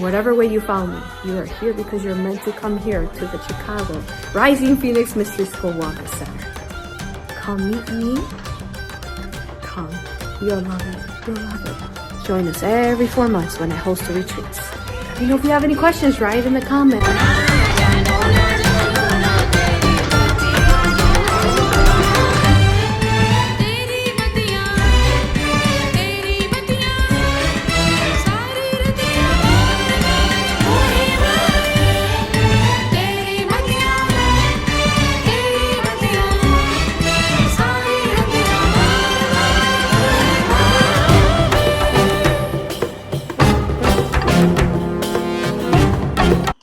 whatever way you found me, you are here because you're meant to come here to the Chicago Rising Phoenix Mystery School Wellness Center. Come meet me. Come. You'll love it. You'll love it. Join us every 4 months when I host the retreats. Let me know if you have any questions, write in the comments.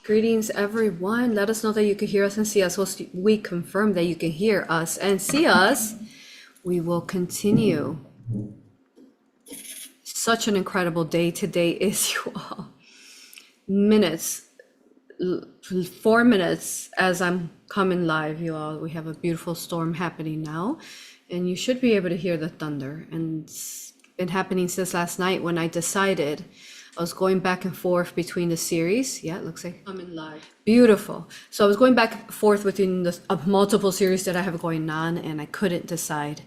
Greetings, everyone. Let us know that you can hear us and see us. Once we confirm that you can hear us and see us, we will continue. Such an incredible day today is, you all. Minutes, 4 minutes as I'm coming live, you all. We have a beautiful storm happening now, and you should be able to hear the thunder. And it's been happening since last night when I decided I was going back and forth between the series. Yeah, it looks like I'm in live. Beautiful. So I was going back and forth between the multiple series that I have going on, and I couldn't decide.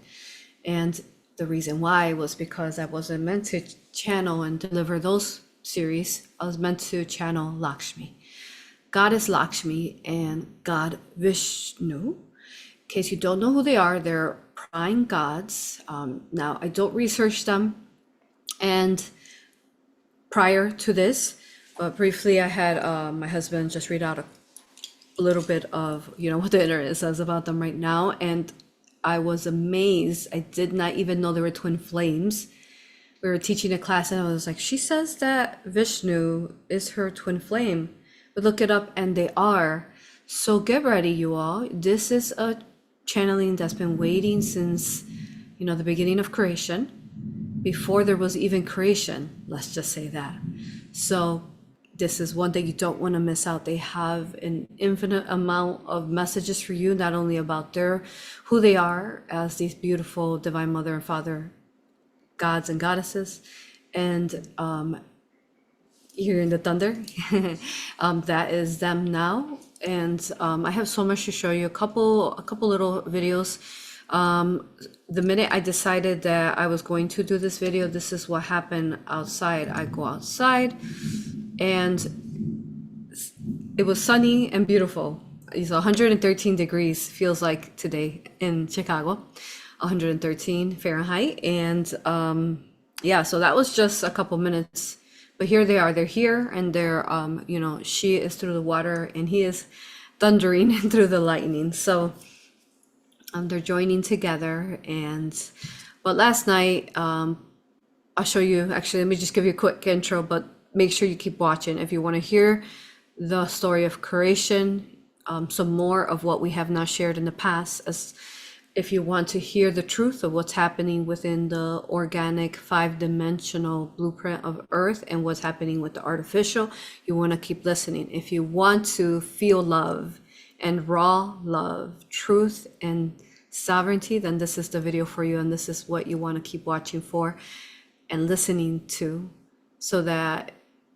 And the reason why was because I wasn't meant to channel and deliver those series. I was meant to channel Lakshmi. Goddess Lakshmi and God Vishnu. In case you don't know who they are, they're prime gods. Now, I don't research them. And prior to this, but briefly, I had my husband just read out a little bit of, what the internet says about them right now. And I was amazed. I did not even know they were twin flames. We were teaching a class and I was like, she says that Vishnu is her twin flame. But look it up and they are. So get ready, you all. This is a channeling that's been waiting since, the beginning of creation. Before there was even creation, let's just say that. So this is one that you don't want to miss out. They have an infinite amount of messages for you, not only about who they are as these beautiful divine mother and father gods and goddesses, and hearing the thunder, that is them now. And I have so much to show you. A couple little videos. The minute I decided that I was going to do this video, this is what happened outside. I go outside and it was sunny and beautiful. It's 113 degrees, feels like today in Chicago, 113 Fahrenheit. And yeah, so that was just a couple minutes, but here they are, they're here and they're, she is through the water and he is thundering through the lightning. So they're joining together. But last night, I'll show you, actually, let me just give you a quick intro, but make sure you keep watching. If you want to hear the story of creation, some more of what we have not shared in the past, as if you want to hear the truth of what's happening within the organic 5-dimensional blueprint of Earth and what's happening with the artificial, you want to keep listening. If you want to feel love and raw love, truth and sovereignty, then this is the video for you, and this is what you want to keep watching for and listening to, so that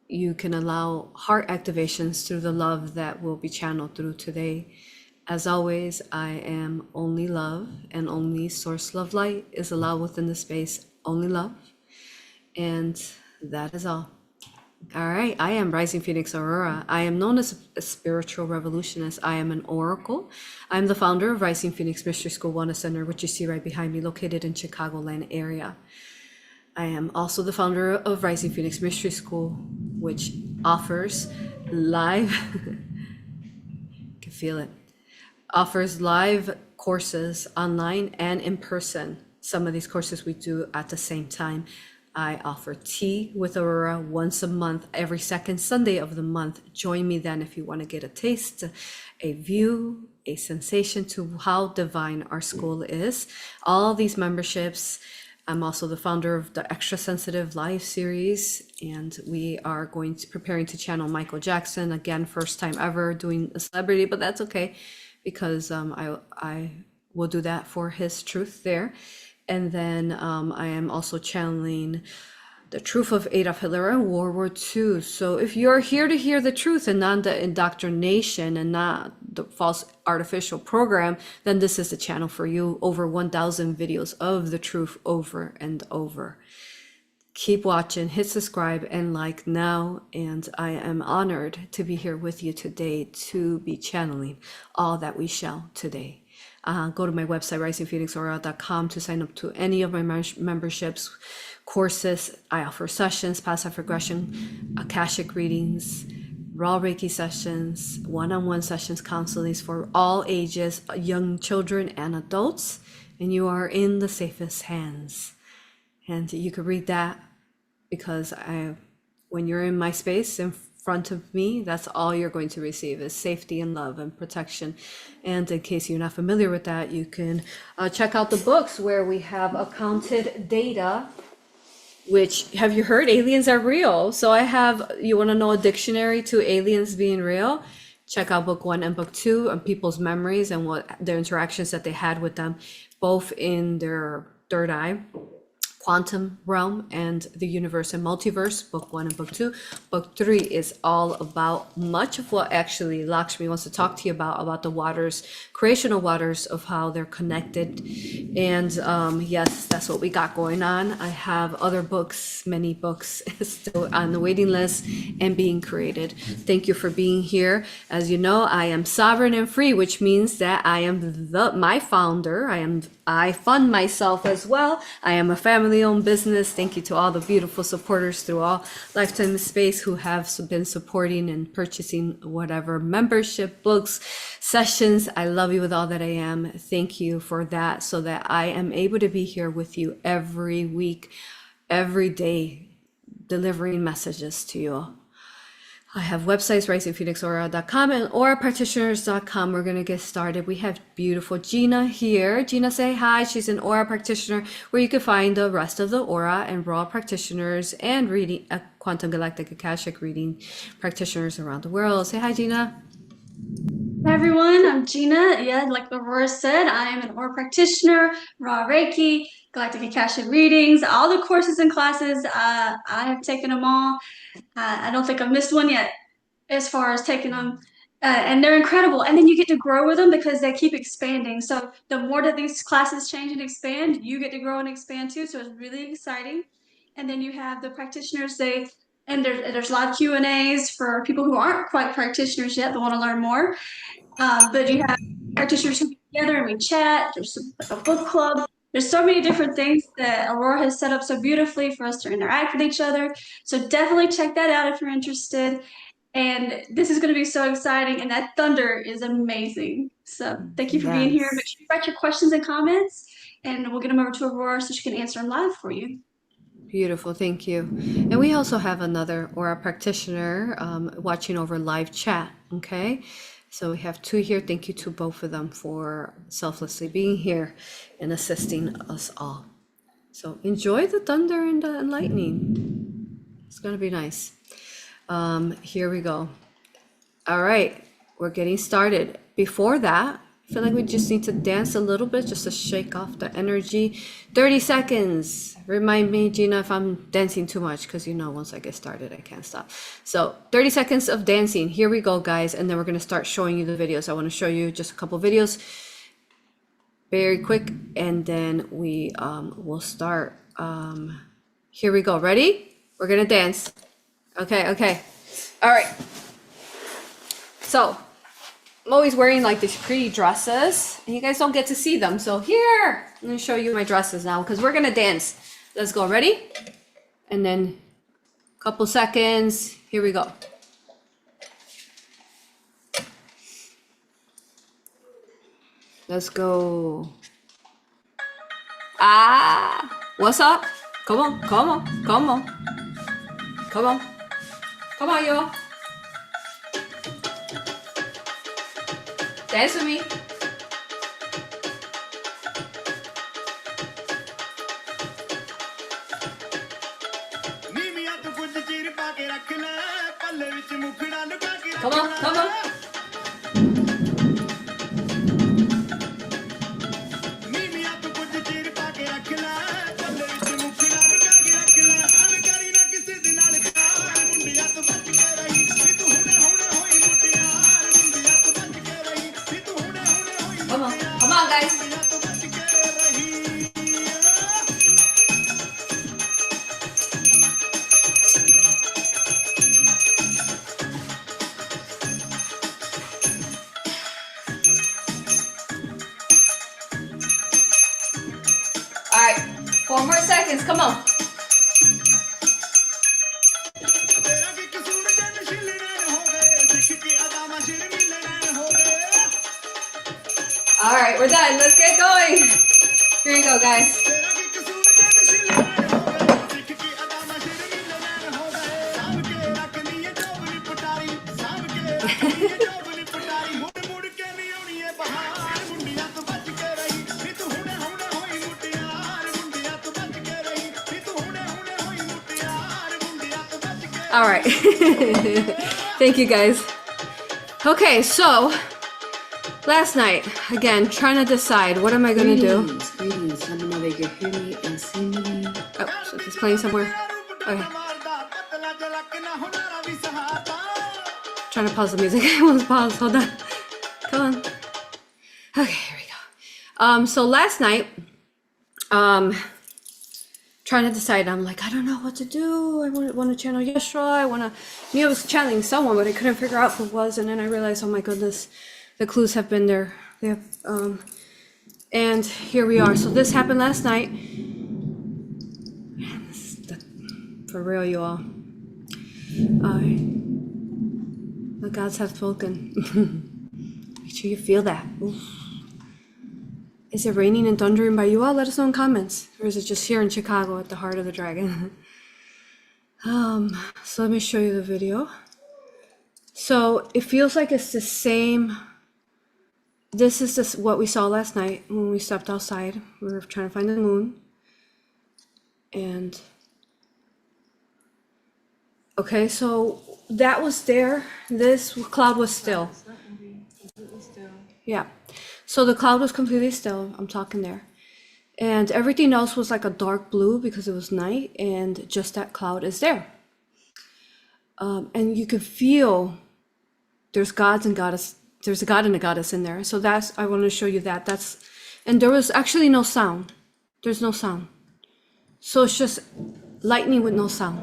you can allow heart activations through the love that will be channeled through today. As always, I am only love, and only source love light is allowed within the space, only love, and that is all. All right, I am Rising Phoenix Aurora. I am known as a spiritual revolutionist. I am an oracle. I'm the founder of Rising Phoenix Mystery School Wellness Center, which you see right behind me, located in Chicagoland area. I am also the founder of Rising Phoenix Mystery School, which offers live, you can feel it, offers live courses online and in person. Some of these courses we do at the same time. I offer tea with Aurora once a month, every second Sunday of the month. Join me then if you want to get a taste, a view, a sensation to how divine our school is. All these memberships. I'm also the founder of the Extra Sensitive Live series, and we are preparing to channel Michael Jackson again, first time ever doing a celebrity, but that's okay because I will do that for his truth there. And then I am also channeling the truth of Adolf Hitler and World War II. So if you're here to hear the truth and not the indoctrination and not the false artificial program, then this is the channel for you. Over 1,000 videos of the truth over and over. Keep watching, hit subscribe and like now. And I am honored to be here with you today to be channeling all that we shall today. Go to my website, risingphoenixaura.com, to sign up to any of my memberships, courses. I offer sessions, past life regression, Akashic readings, raw Reiki sessions, one-on-one sessions, counselings for all ages, young children and adults. And you are in the safest hands. And you could read that because when you're in my space in front of me, that's all you're going to receive is safety and love and protection. And in case you're not familiar with that, you can check out the books where we have accounted data, which, have you heard aliens are real? So you want to know a dictionary to aliens being real? Check out book 1 and book 2 on people's memories and what their interactions that they had with them, both in their third eye, quantum realm, and the universe and multiverse, book 1 and book 2. Book 3 is all about much of what actually Lakshmi wants to talk to you about the waters, creational waters, of how they're connected. And yes, that's what we got going on. I have other books, many books still on the waiting list and being created. Thank you for being here. As you know, I am sovereign and free, which means that I am my founder. I fund myself as well. I am a family-owned business. Thank you to all the beautiful supporters through all Lifetime Space who have been supporting and purchasing whatever membership, books, sessions. I love you with all that I am. Thank you for that, so that I am able to be here with you every week, every day, delivering messages to you all. I have websites, risingphoenixaura.com and AuroRaPractitioners.com. We're going to get started. We have beautiful Gina here. Gina, say hi. She's an Aura practitioner, where you can find the rest of the Aura and Raw practitioners and reading Quantum Galactic Akashic reading practitioners around the world. Say hi, Gina. Hi everyone, I'm Gina. Yeah, like Aurora said, I am an Aura practitioner, raw Reiki, Galactic Akashic readings, all the courses and classes. I have taken them all. I don't think I've missed one yet as far as taking them. And they're incredible. And then you get to grow with them because they keep expanding. So the more that these classes change and expand, you get to grow and expand too. So it's really exciting. And then you have the practitioners, and there's a lot of Q&As for people who aren't quite practitioners yet but want to learn more. But you have practitioners who get together and we chat. There's a book club. There's so many different things that Aurora has set up so beautifully for us to interact with each other. So definitely check that out if you're interested. And this is going to be so exciting. And that thunder is amazing. So thank you for being here. Make sure you write your questions and comments, and we'll get them over to Aurora so she can answer them live for you. Beautiful, thank you. And we also have another Aura practitioner watching over live chat, okay? So we have 2 here. Thank you to both of them for selflessly being here and assisting us all. So enjoy the thunder and the lightning. It's gonna be nice. Here we go. All right, we're getting started. Before that, I feel like we just need to dance a little bit just to shake off the energy. 30 seconds. Remind me, Gina, if I'm dancing too much, because you know once I get started, I can't stop. So 30 seconds of dancing. Here we go, guys. And then we're going to start showing you the videos. I want to show you just a couple videos very quick, and then we will start. Here we go. Ready? We're going to dance. Okay. All right. So I'm always wearing like these pretty dresses, and you guys don't get to see them. So here, I'm gonna show you my dresses now because we're gonna dance. Let's go, ready? And then a couple seconds, here we go. Let's go. What's up? Come on, y'all. Dance with me. Come on. seconds. Come on. All right, we're done. Let's get going. Here you go, guys. All right. Thank you, guys. Okay, so last night, again, trying to decide what am I going to do. Greetings. Let me know they can hear me and see me. Oh, so it's playing somewhere. Okay. Trying to pause the music. I almost paused. Hold on. Come on. Okay, here we go. So last night, trying to decide. I'm like, I don't know what to do. I want to channel Yeshua. I was channeling someone, but I couldn't figure out who it was. And then I realized, oh my goodness, the clues have been there. They have, and here we are. So this happened last night. Man, this is for real, you all. The gods have spoken. Make sure you feel that. Oof. Is it raining and thundering by you all? Let us know in comments. Or is it just here in Chicago at the heart of the dragon? So let me show you the video. So it feels like it's the same. This is what we saw last night when we stepped outside. We were trying to find the moon. And okay, so that was there. This cloud was still. Yeah. So the cloud was completely still. I'm talking there. And everything else was like a dark blue because it was night, and just that cloud is there. And you can feel there's gods and goddess. There's a god and a goddess in there. So I want to show you that. And there was actually no sound. There's no sound. So it's just lightning with no sound.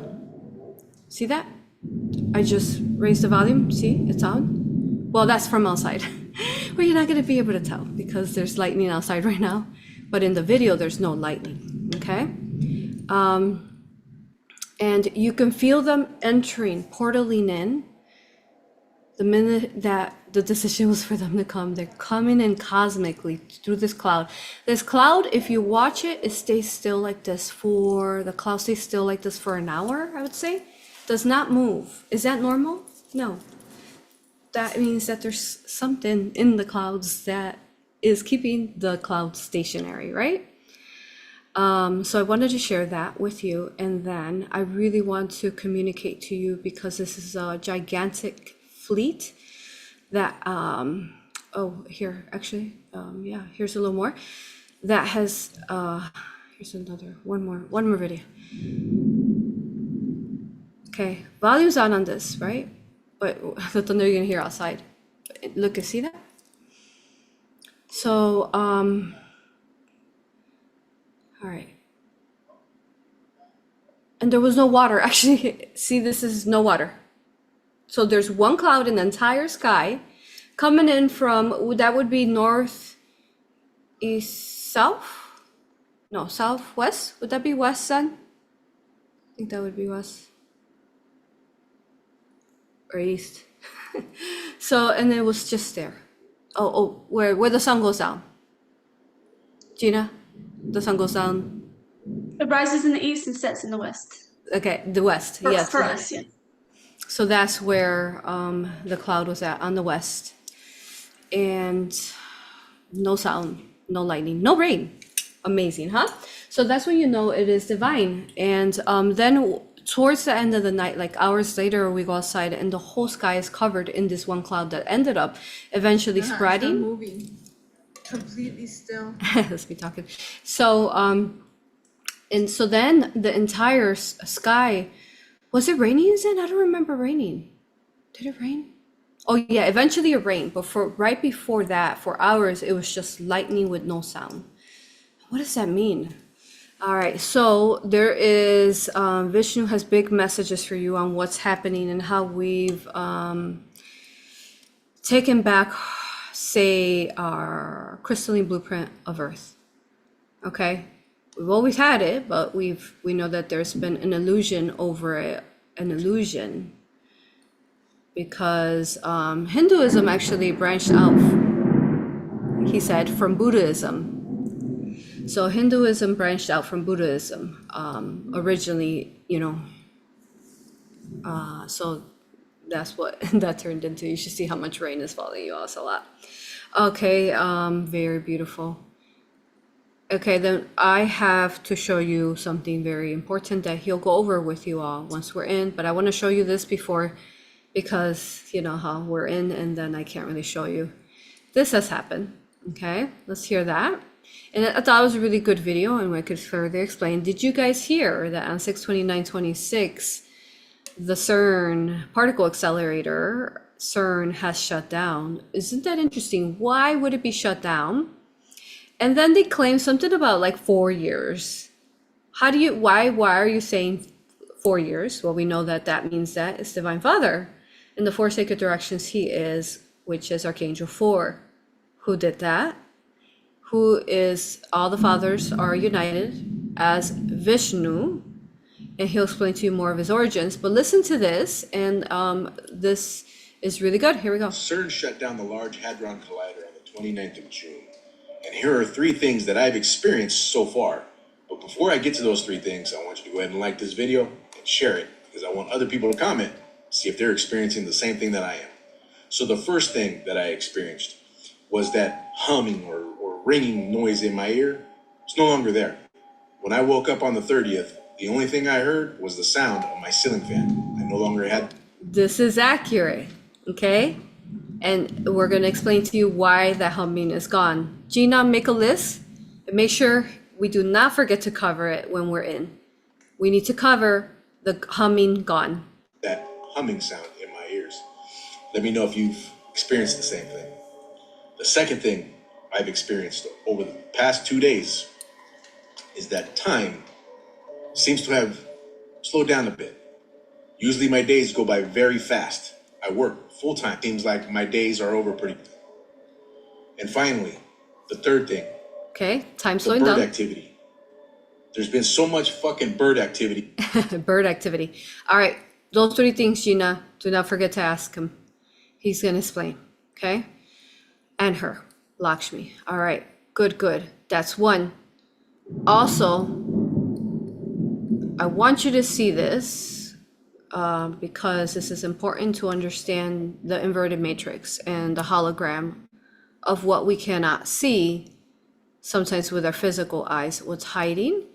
See that? I just raised the volume. See, it's on. Well, that's from outside. Well, you're not going to be able to tell because there's lightning outside right now. But in the video, there's no lightning, okay? And you can feel them entering, portaling in. The minute that the decision was for them to come, they're coming in cosmically through this cloud. This cloud, if you watch it, it stays still like this the cloud stays still like this for an hour, I would say. Does not move. Is that normal? No. That means that there's something in the clouds that is keeping the clouds stationary, right? So I wanted to share that with you. And then I really want to communicate to you because this is a gigantic fleet that, here, actually, yeah, here's a little more. That has, here's one more video. Okay, volume's on this, right? But the thunder you're gonna hear outside. Look, you see that? So, all right. And there was no water, actually. See, this is no water. So there's one cloud in the entire sky coming in from, that would be north, east, south? No, southwest? Would that be west, son? I think that would be west. Or east. So, and it was just there. Oh, where the sun goes down. Gina, the sun goes down. It rises in the east and sets in the west. Okay, the west, yes. For us, yeah. So that's where the cloud was at, on the west. And no sound, no lightning, no rain. Amazing, huh? So that's when you know it is divine. And then towards the end of the night, like hours later, we go outside and the whole sky is covered in this one cloud that ended up eventually spreading. It's not moving. Completely still. Let's be talking. So, and so then the entire sky, was it raining then? I don't remember raining. Did it rain? Oh yeah, eventually it rained, but right before that, for hours, it was just lightning with no sound. What does that mean? All right, so there is, Vishnu has big messages for you on what's happening and how we've taken back, say, our crystalline blueprint of Earth. Okay? We've always had it, but we know that there's been an illusion over it, an illusion, because Hinduism actually branched out, he said, from Buddhism. So Hinduism branched out from Buddhism originally, so that's what that turned into. You should see how much rain is falling. You also a lot. Okay, very beautiful. Okay, then I have to show you something very important that he'll go over with you all once we're in, but I want to show you this before, because you know how we're in and then I can't really show you. This has happened. Okay, let's hear that. And I thought it was a really good video and I could further explain. Did you guys hear that on 6/29/26, the CERN particle accelerator, CERN has shut down? Isn't that interesting? Why would it be shut down? And then they claim something about like 4 years. Why are you saying 4 years? Well, we know that that means that it's Divine Father in the four sacred directions he is, which is Archangel 4. Who did that? Who is, all the fathers are united as Vishnu, and he'll explain to you more of his origins. But listen to this, and this is really good. Here we go. CERN shut down the Large Hadron Collider on the 29th of June. And here are 3 things that I've experienced so far. But before I get to those 3 things, I want you to go ahead and like this video and share it, because I want other people to comment, see if they're experiencing the same thing that I am. So the first thing that I experienced was that humming or ringing noise in my ear. It's no longer there. When I woke up on the 30th, the only thing I heard was the sound of my ceiling fan. I no longer had... This is accurate, okay? And we're going to explain to you why that humming is gone. Gina, make a list and make sure we do not forget to cover it when we're in. We need to cover the humming gone. That humming sound in my ears. Let me know if you've experienced the same thing. The second thing I've experienced over the past 2 days is that time seems to have slowed down a bit. Usually my days go by very fast. I work full time. Seems like my days are over pretty quick. And finally, the third thing. Okay, time the slowing bird down. activity. There's been so much fucking bird activity. Bird activity. All right, those 3 things, Gina, do not forget to ask him. He's going to explain, okay? And her, Lakshmi. All right, good. That's 1. Also, I want you to see this because this is important to understand the inverted matrix and the hologram of what we cannot see sometimes with our physical eyes, what's hiding.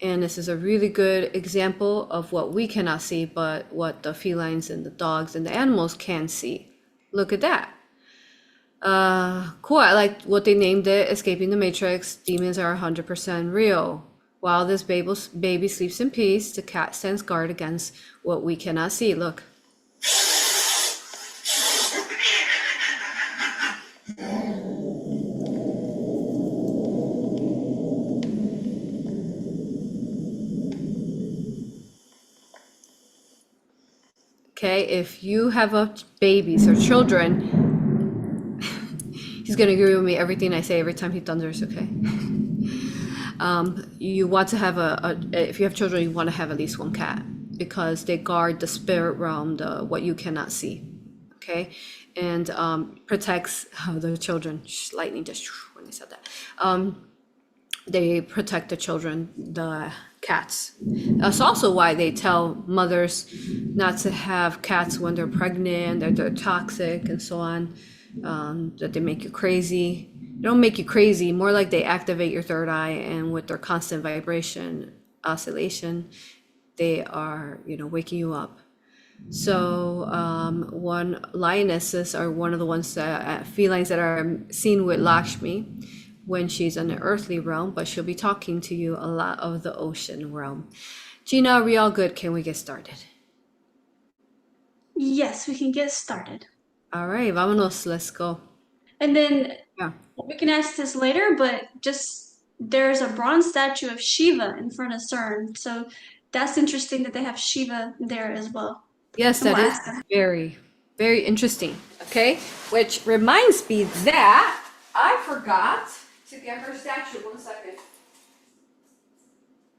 And this is a really good example of what we cannot see, but what the felines and the dogs and the animals can see. Look at that. Cool. I like what they named it, Escaping the Matrix. Demons are 100% real. While this baby sleeps in peace, the cat stands guard against what we cannot see. Look. Okay, if you have babies or children, he's gonna agree with me everything I say every time he thunders, okay? You want to have if you have children, you want to have at least 1 cat, because they guard the spirit realm, what you cannot see, okay? And protects the children. Lightning just when I said that. They protect the children, the cats. That's also why they tell mothers not to have cats when they're pregnant, that they're toxic and so on, that they make you crazy. They don't make you crazy, more like they activate your third eye, and with their constant vibration, oscillation, they are, waking you up. So lionesses are one of the ones that felines that are seen with Lakshmi when she's in the earthly realm, but she'll be talking to you a lot of the ocean realm. Gina, are we all good? Can we get started? Yes, we can get started. All right, vámonos, let's go. And then Yeah. we can ask this later, but there's a bronze statue of Shiva in front of CERN. So that's interesting that they have Shiva there as well. Yes, that is very, very interesting. Okay, which reminds me that I forgot to get her statue. 1 second.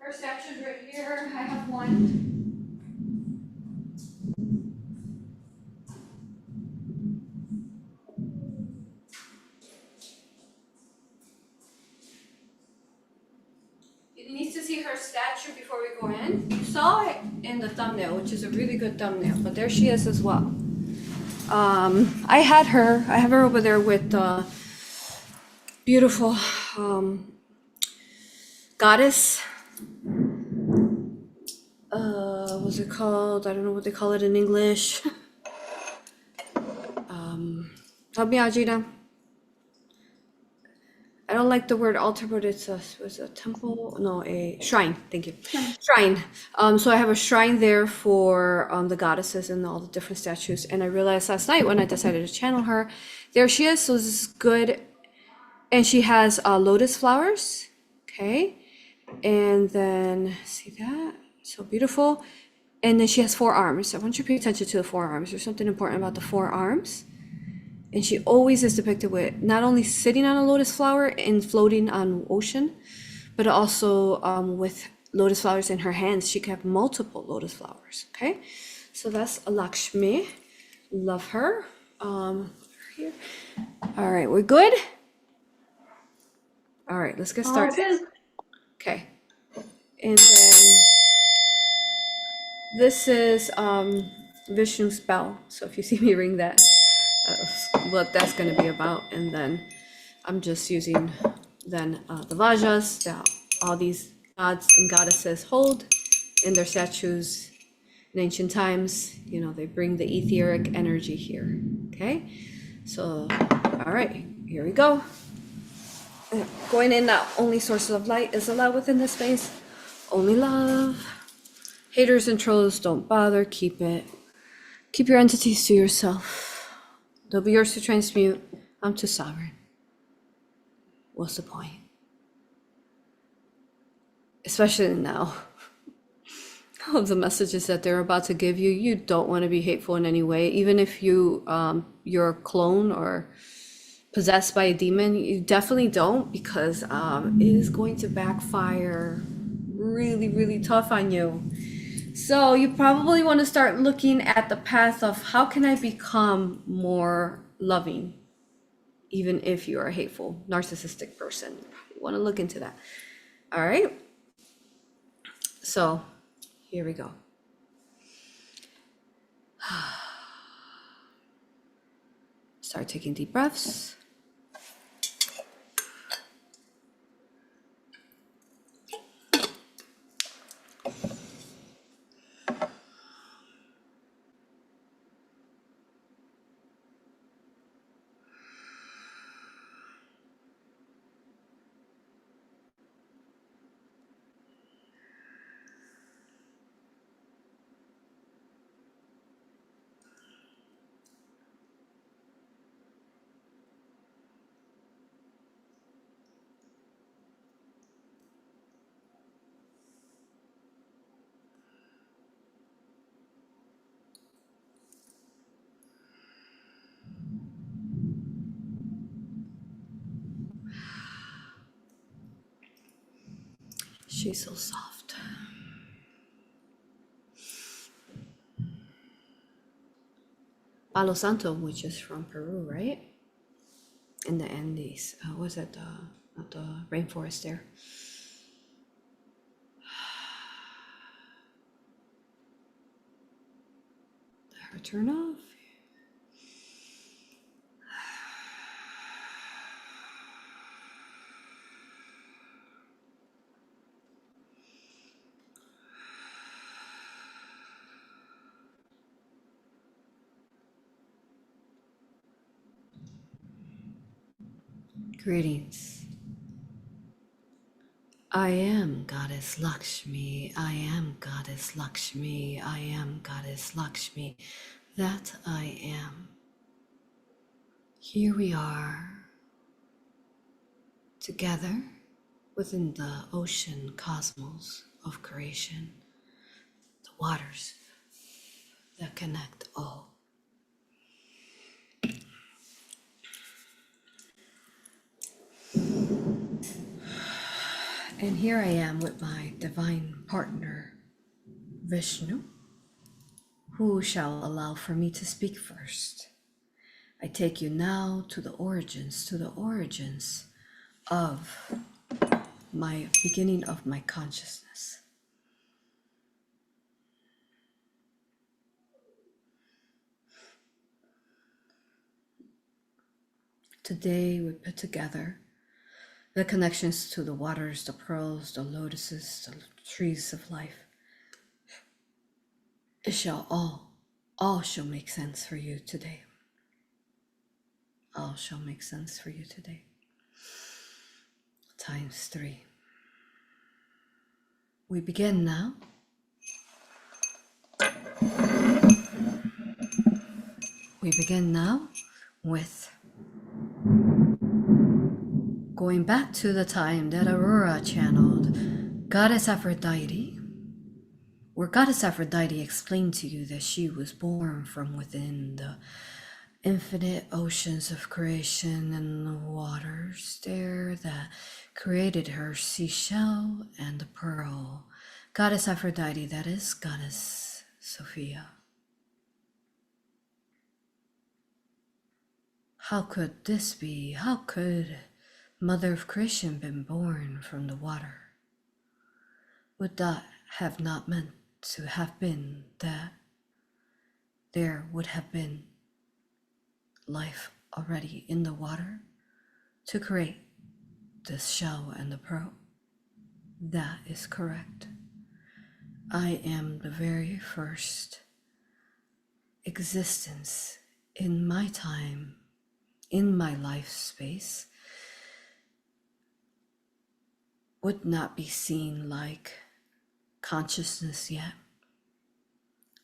Her statue's right here. I have one. You need to see her statue before we go in. You saw it in the thumbnail, which is a really good thumbnail, but there she is as well. I have her over there with beautiful goddess. What's it called? I don't know what they call it in English. Help me out, Gina. I don't like the word altar, but it's a temple? No, a shrine. Thank you. Shrine. So I have a shrine there for the goddesses and all the different statues. And I realized last night when I decided to channel her, there she is. So this is good. And she has lotus flowers. Okay. And then see that? So beautiful. And then she has 4 arms. I want you to pay attention to the 4 arms. There's something important about the 4 arms. And she always is depicted with not only sitting on a lotus flower and floating on ocean, but also with lotus flowers in her hands. She can have multiple lotus flowers. Okay, so that's Lakshmi. Love her. Here. All right, we're good. All right, let's get started. Good. Okay, and then this is Vishnu's bell. So if you see me ring that, that's what that's going to be about. And then I'm just using then the vajas that all these gods and goddesses hold in their statues in ancient times. You know, they bring the etheric energy here. Okay, so all right, here we go. Going in, that only sources of light is allowed within this space. Only love. Haters and trolls, don't bother. Keep your entities to yourself. They'll be yours to transmute. I'm too sovereign. What's the point? Especially now. Of the messages that they're about to give you, you don't want to be hateful in any way. Even if you're a clone or possessed by a demon, you definitely don't, because it is going to backfire really, really tough on you. So you probably want to start looking at the path of how can I become more loving, even if you're a hateful, narcissistic person. You probably want to look into that. All right. So here we go. Start taking deep breaths. She's so soft. Palo Santo, which is from Peru, right? In the Andes. Was it not the rainforest there? Let her turn off. Greetings. I am Goddess Lakshmi. I am Goddess Lakshmi. I am Goddess Lakshmi. That I am. Here we are, together within the ocean cosmos of creation, the waters that connect all. And here I am with my divine partner, Vishnu, who shall allow for me to speak first. I take you now to the origins of my beginning of my consciousness. Today we put together the connections to the waters, the pearls, the lotuses, the trees of life. It shall all shall make sense for you today. All shall make sense for you today. Times 3. We begin now. We begin now with going back to the time that A.U.R.A channeled Goddess Aphrodite, where Goddess Aphrodite explained to you that she was born from within the infinite oceans of creation and the waters there that created her seashell and the pearl. Goddess Aphrodite, that is Goddess Sophia. How could this be? How could Mother of Creation been born from the water? Would that have not meant to have been that there would have been life already in the water to create this shell and the pearl? That is correct. I am the very first existence in my time, in my life space, would not be seen like consciousness yet.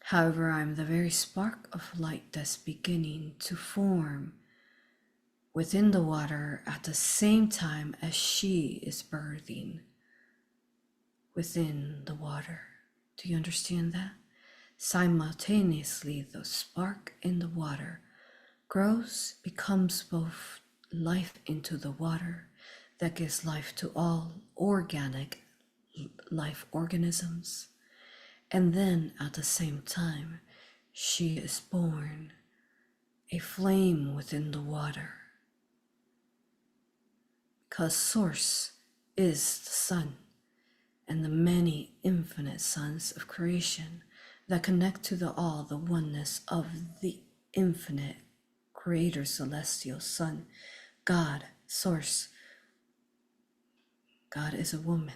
However, I'm the very spark of light that's beginning to form within the water at the same time as she is birthing within the water. Do you understand that? Simultaneously, the spark in the water grows, becomes both life into the water that gives life to all organic life organisms. And then at the same time, she is born, a flame within the water. Because source is the sun and the many infinite suns of creation that connect to the all, the oneness of the infinite creator celestial sun, God, source. God is a woman,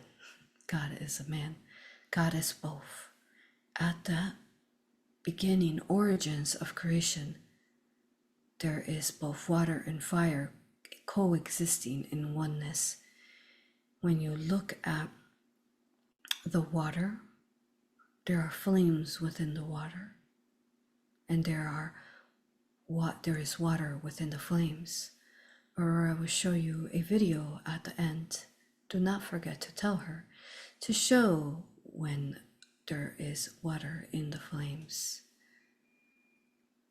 God is a man, God is both. At the beginning origins of creation, there is both water and fire coexisting in oneness. When you look at the water, there are flames within the water, and there is water within the flames. Or I will show you a video at the end. Do not forget to tell her to show when there is water in the flames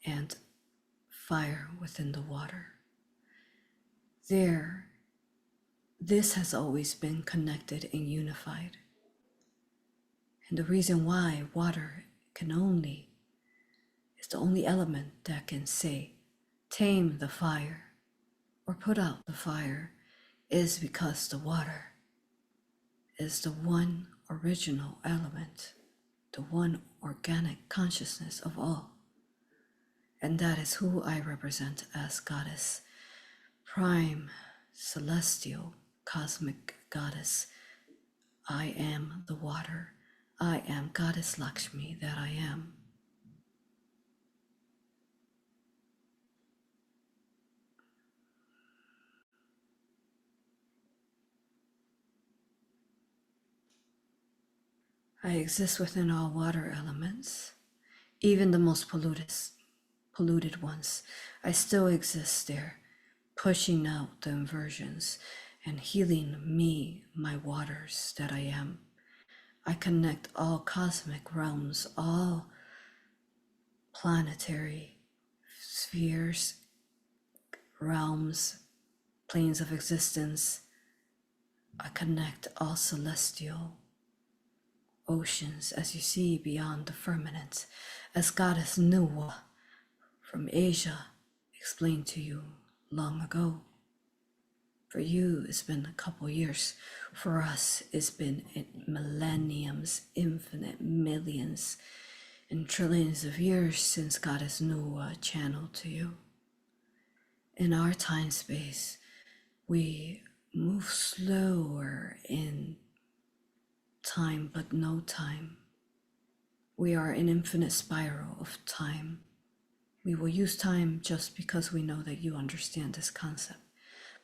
and fire within the water. This has always been connected and unified. And the reason why water is the only element that can say, tame the fire or put out the fire, is because the water is the one original element, the one organic consciousness of all. And that is who I represent as Goddess, Prime, Celestial, Cosmic Goddess. I am the water. I am Goddess Lakshmi, that I am. I exist within all water elements, even the most polluted ones. I still exist there, pushing out the inversions and healing me, my waters that I am. I connect all cosmic realms, all planetary spheres, realms, planes of existence, I connect all celestial oceans as you see beyond the firmament, as Goddess Nuwa from Asia explained to you long ago. For you, it's been a couple years. For us, it's been millenniums, infinite millions, and trillions of years since Goddess Nuwa channeled to you. In our time space, we move slower in time, but no time. We are an infinite spiral of time. We will use time just because we know that you understand this concept.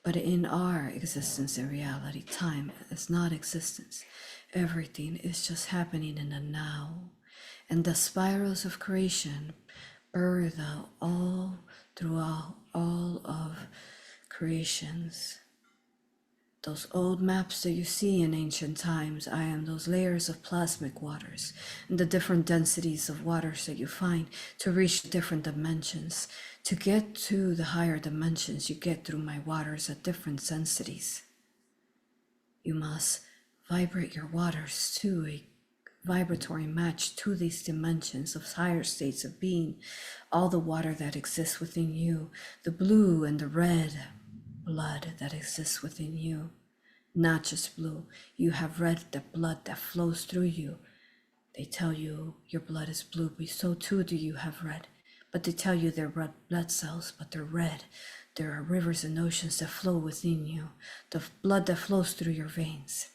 But in our existence and reality, time is not existence. Everything is just happening in the now. And the spirals of creation birth out all throughout all of creations. Those old maps that you see in ancient times, I am those layers of plasmic waters and the different densities of waters that you find to reach different dimensions. To get to the higher dimensions, you get through my waters at different densities. You must vibrate your waters to a vibratory match to these dimensions of higher states of being. All the water that exists within you, the blue and the red blood that exists within you. Not just blue, you have red, the blood that flows through you. They tell you your blood is blue, but so too do you have red. But they tell you they're red blood cells, but they're red. There are rivers and oceans that flow within you. The blood that flows through your veins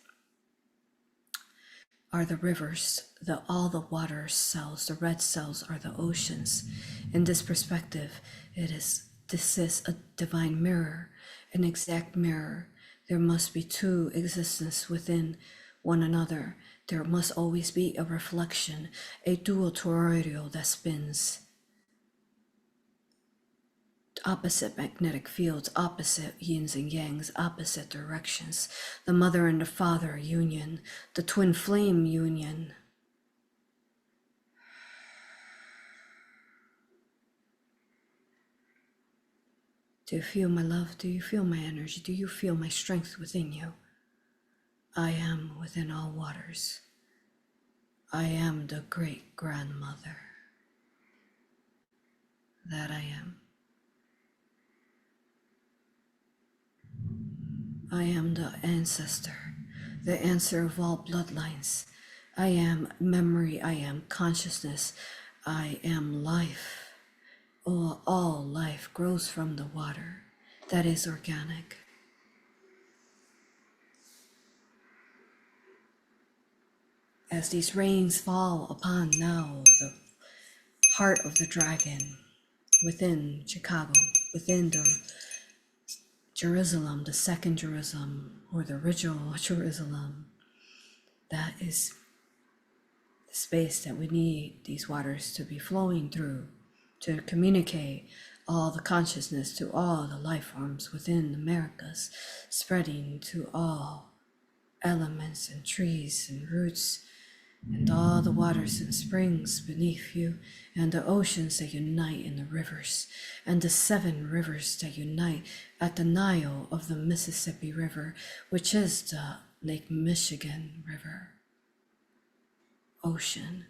are the rivers, all the water cells. The red cells are the oceans. In this perspective, this is a divine mirror, an exact mirror. There must be two existences within one another. There must always be a reflection, a dual toroidal that spins. Opposite magnetic fields, opposite yins and yangs, opposite directions. The mother and the father union, the twin flame union. Do you feel my love? Do you feel my energy? Do you feel my strength within you? I am within all waters. I am the great grandmother that I am. I am the ancestor, the answer of all bloodlines. I am memory, I am consciousness, I am life. All life grows from the water that is organic. As these rains fall upon now the heart of the dragon within Chicago, within the Jerusalem, the second Jerusalem, or the original Jerusalem, that is the space that we need these waters to be flowing through to communicate all the consciousness to all the life forms within the Americas, spreading to all elements and trees and roots and all the waters and springs beneath you, and the oceans that unite in the rivers, and the 7 rivers that unite at the Nile of the Mississippi River, which is the Lake Michigan River. Ocean,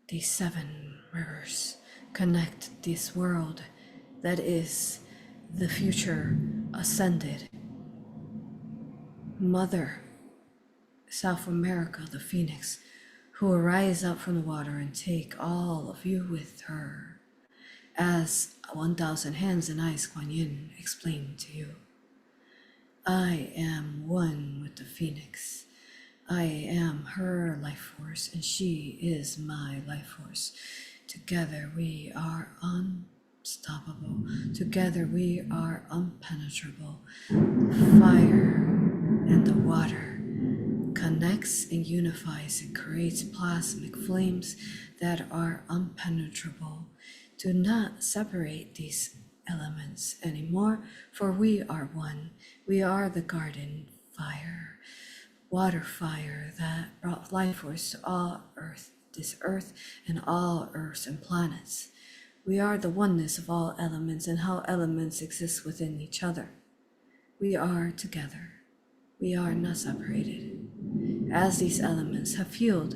these 7 rivers connect this world that is the future ascended. Mother, South America, the phoenix, who will rise up from the water and take all of you with her, as 1,000 hands and eyes Kuan Yin explained to you. I am one with the phoenix. I am her life force, and she is my life force. Together we are unstoppable. Together we are unpenetrable. Fire and the water connects and unifies and creates plasmic flames that are unpenetrable. Do not separate these elements anymore, for we are one. We are the garden fire, water fire that brought life force to all earth, this earth and all earths and planets. We are the oneness of all elements and how elements exist within each other. We are together. We are not separated. As these elements have fueled,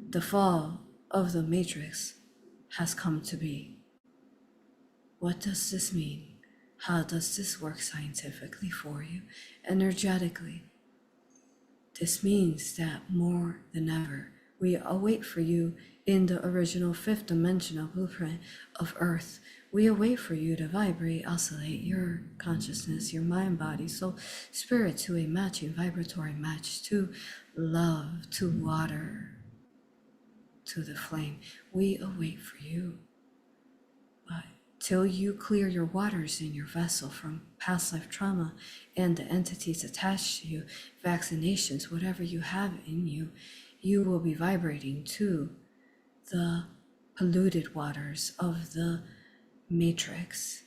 the fall of the matrix has come to be. What does this mean? How does this work scientifically for you, energetically? This means that more than ever, we await for you in the original fifth dimensional blueprint of Earth. We await for you to vibrate, oscillate your consciousness, your mind, body, soul, spirit to a matching vibratory match to love, to water, to the flame. We await for you. But till you clear your waters in your vessel from past life trauma and the entities attached to you, vaccinations, whatever you have in you, you will be vibrating to the polluted waters of the matrix.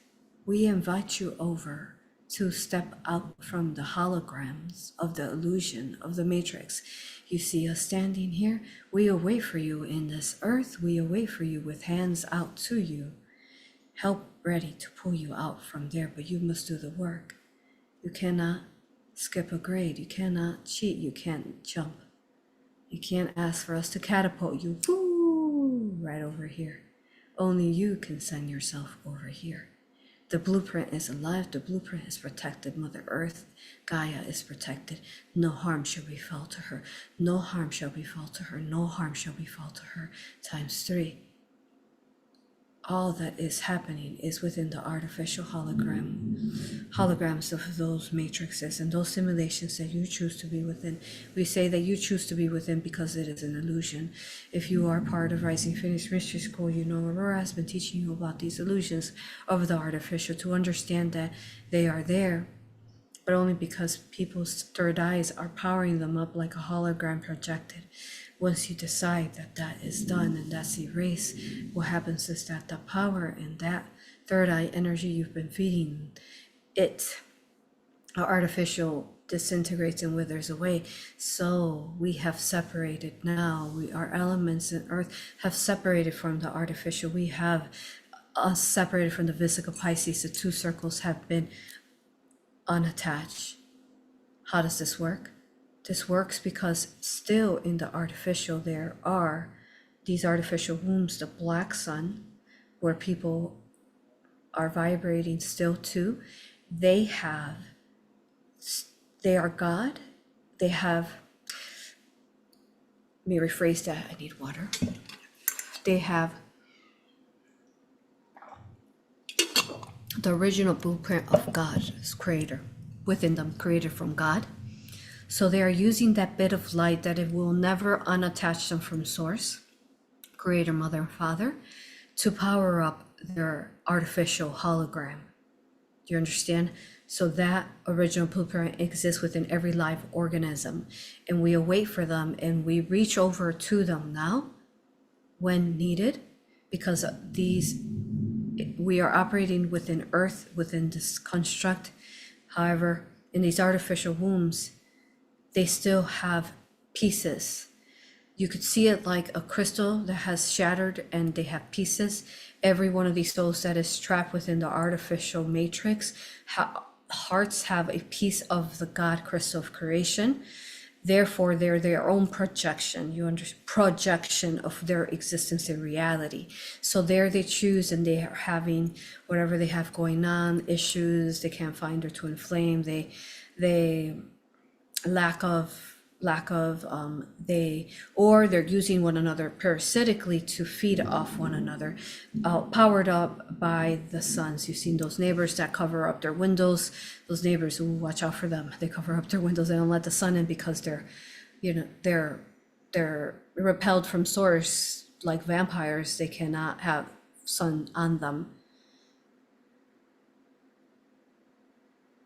We invite you over to step out from the holograms of the illusion of the matrix. You see us standing here. We await for you in this earth. We await for you with hands out to you. Help ready to pull you out from there, but you must do the work. You cannot skip a grade. You cannot cheat. You can't jump. You can't ask for us to catapult you right over here. Only you can send yourself over here. The blueprint is alive. The blueprint is protected. Mother Earth, Gaia is protected. No harm shall befall to her. No harm shall befall to her. No harm shall befall to her. Times 3. All that is happening is within the artificial holograms of those matrices and those simulations that you choose to be within. We say that you choose to be within because it is an illusion. If you are part of Rising Phoenix Mystery School, you know Aurora has been teaching you about these illusions of the artificial to understand that they are there, but only because people's third eyes are powering them up like a hologram projected. Once you decide that that is done and that's erased, what happens is that the power and that third eye energy you've been feeding it, artificial, disintegrates and withers away. So we have separated now. Our elements in earth have separated from the artificial. We have separated from the Vesica Pisces. The two circles have been unattached. How does this work? This works because still in the artificial there are these artificial wombs, the black sun, where people are vibrating still to. They are God. They have, let me rephrase that, I need water. They have the original blueprint of God's creator within them, created from God. So they are using that bit of light that it will never unattach them from source, creator, mother, and father, to power up their artificial hologram. Do you understand? So that original blueprint exists within every live organism, and we await for them and we reach over to them now when needed, because we are operating within earth, within this construct. However, in these artificial wombs, they still have pieces. You could see it like a crystal that has shattered and they have pieces. Every one of these souls that is trapped within the artificial matrix, hearts have a piece of the God crystal of creation. Therefore, they're their own projection, projection of their existence in reality. So there they choose, and they are having whatever they have going on, issues, they can't find their twin flame, they they're using one another parasitically to feed off one another, powered up by the suns. You've seen those neighbors that cover up their windows, those neighbors who watch out for them. They cover up their windows, they don't let the sun in because they're repelled from source like vampires. They cannot have sun on them.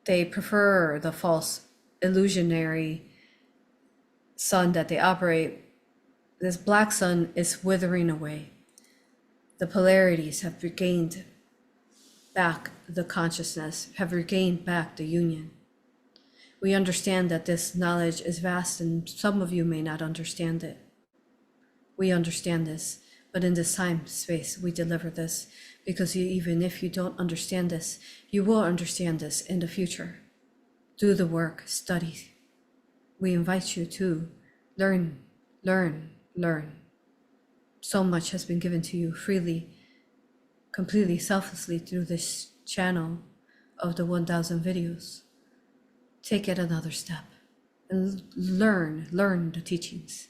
They prefer the false illusionary sun that they operate. This black sun is withering away. The polarities have regained back the consciousness, have regained back the union. We understand that this knowledge is vast and some of you may not understand it. We understand this, but in this time space we deliver this because even if you don't understand this, you will understand this in the future. Do the work, study, We invite you to learn, learn, learn. So much has been given to you freely, completely selflessly through this channel of the 1000 videos. Take it another step and learn the teachings.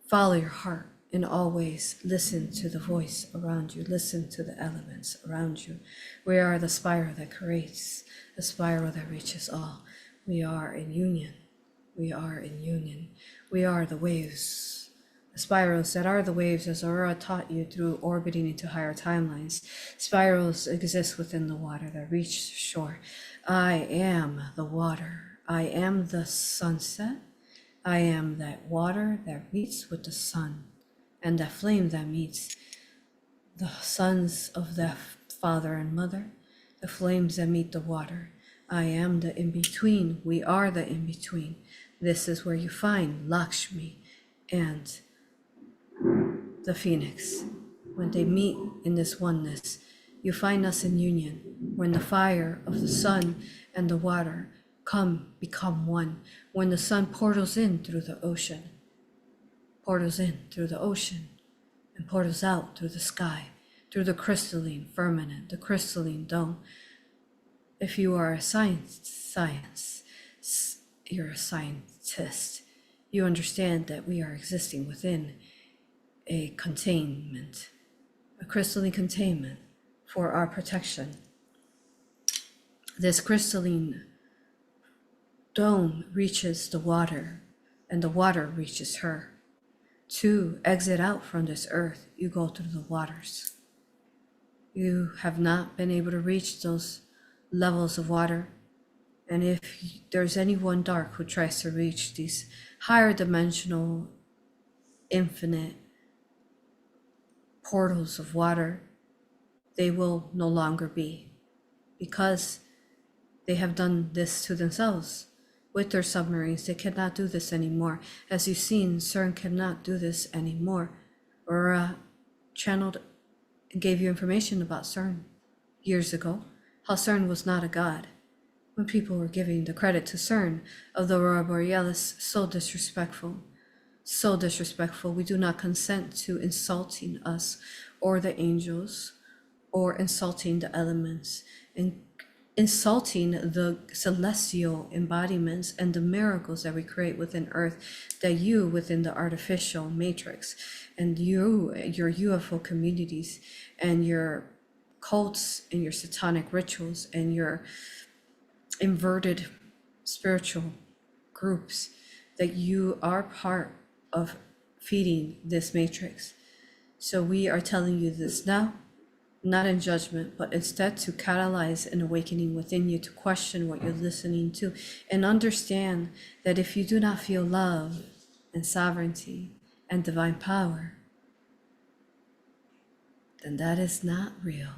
Follow your heart in all ways. Listen to the voice around you. Listen to the elements around you. We are the spiral that creates, the spiral that reaches all. We are in union. We are in union. We are the waves. The spirals that are the waves, as Aurora taught you through orbiting into higher timelines. Spirals exist within the water that reach shore. I am the water. I am the sunset. I am that water that meets with the sun, and that flame that meets the sons of the father and mother, the flames that meet the water. I am the in-between. We are the in-between. This is where you find Lakshmi and the phoenix. When they meet in this oneness, you find us in union. When the fire of the sun and the water become one. When the sun portals in through the ocean, and portals out through the sky, through the crystalline firmament, the crystalline dome. If you are a you're a scientist, you understand that we are existing within a containment, a crystalline containment for our protection. This crystalline dome reaches the water, and the water reaches her. To exit out from this earth, you go through the waters. You have not been able to reach those levels of water. And if there's anyone dark who tries to reach these higher dimensional, infinite portals of water, they will no longer be, because they have done this to themselves. With their submarines, they cannot do this anymore. As you've seen, CERN cannot do this anymore. AuroRa channeled and gave you information about CERN years ago, how CERN was not a god. When people were giving the credit to CERN of the Aurora Borealis, so disrespectful. So disrespectful. We do not consent to insulting us or the angels, or insulting the elements, and insulting the celestial embodiments and the miracles that we create within Earth, that you within the artificial matrix, and you, your UFO communities, and your cults, and your satanic rituals, and your inverted spiritual groups, that you are part of feeding this matrix. So we are telling you this now, not in judgment, but instead to catalyze an awakening within you, to question what you're listening to, and understand that if you do not feel love and sovereignty and divine power, then that is not real.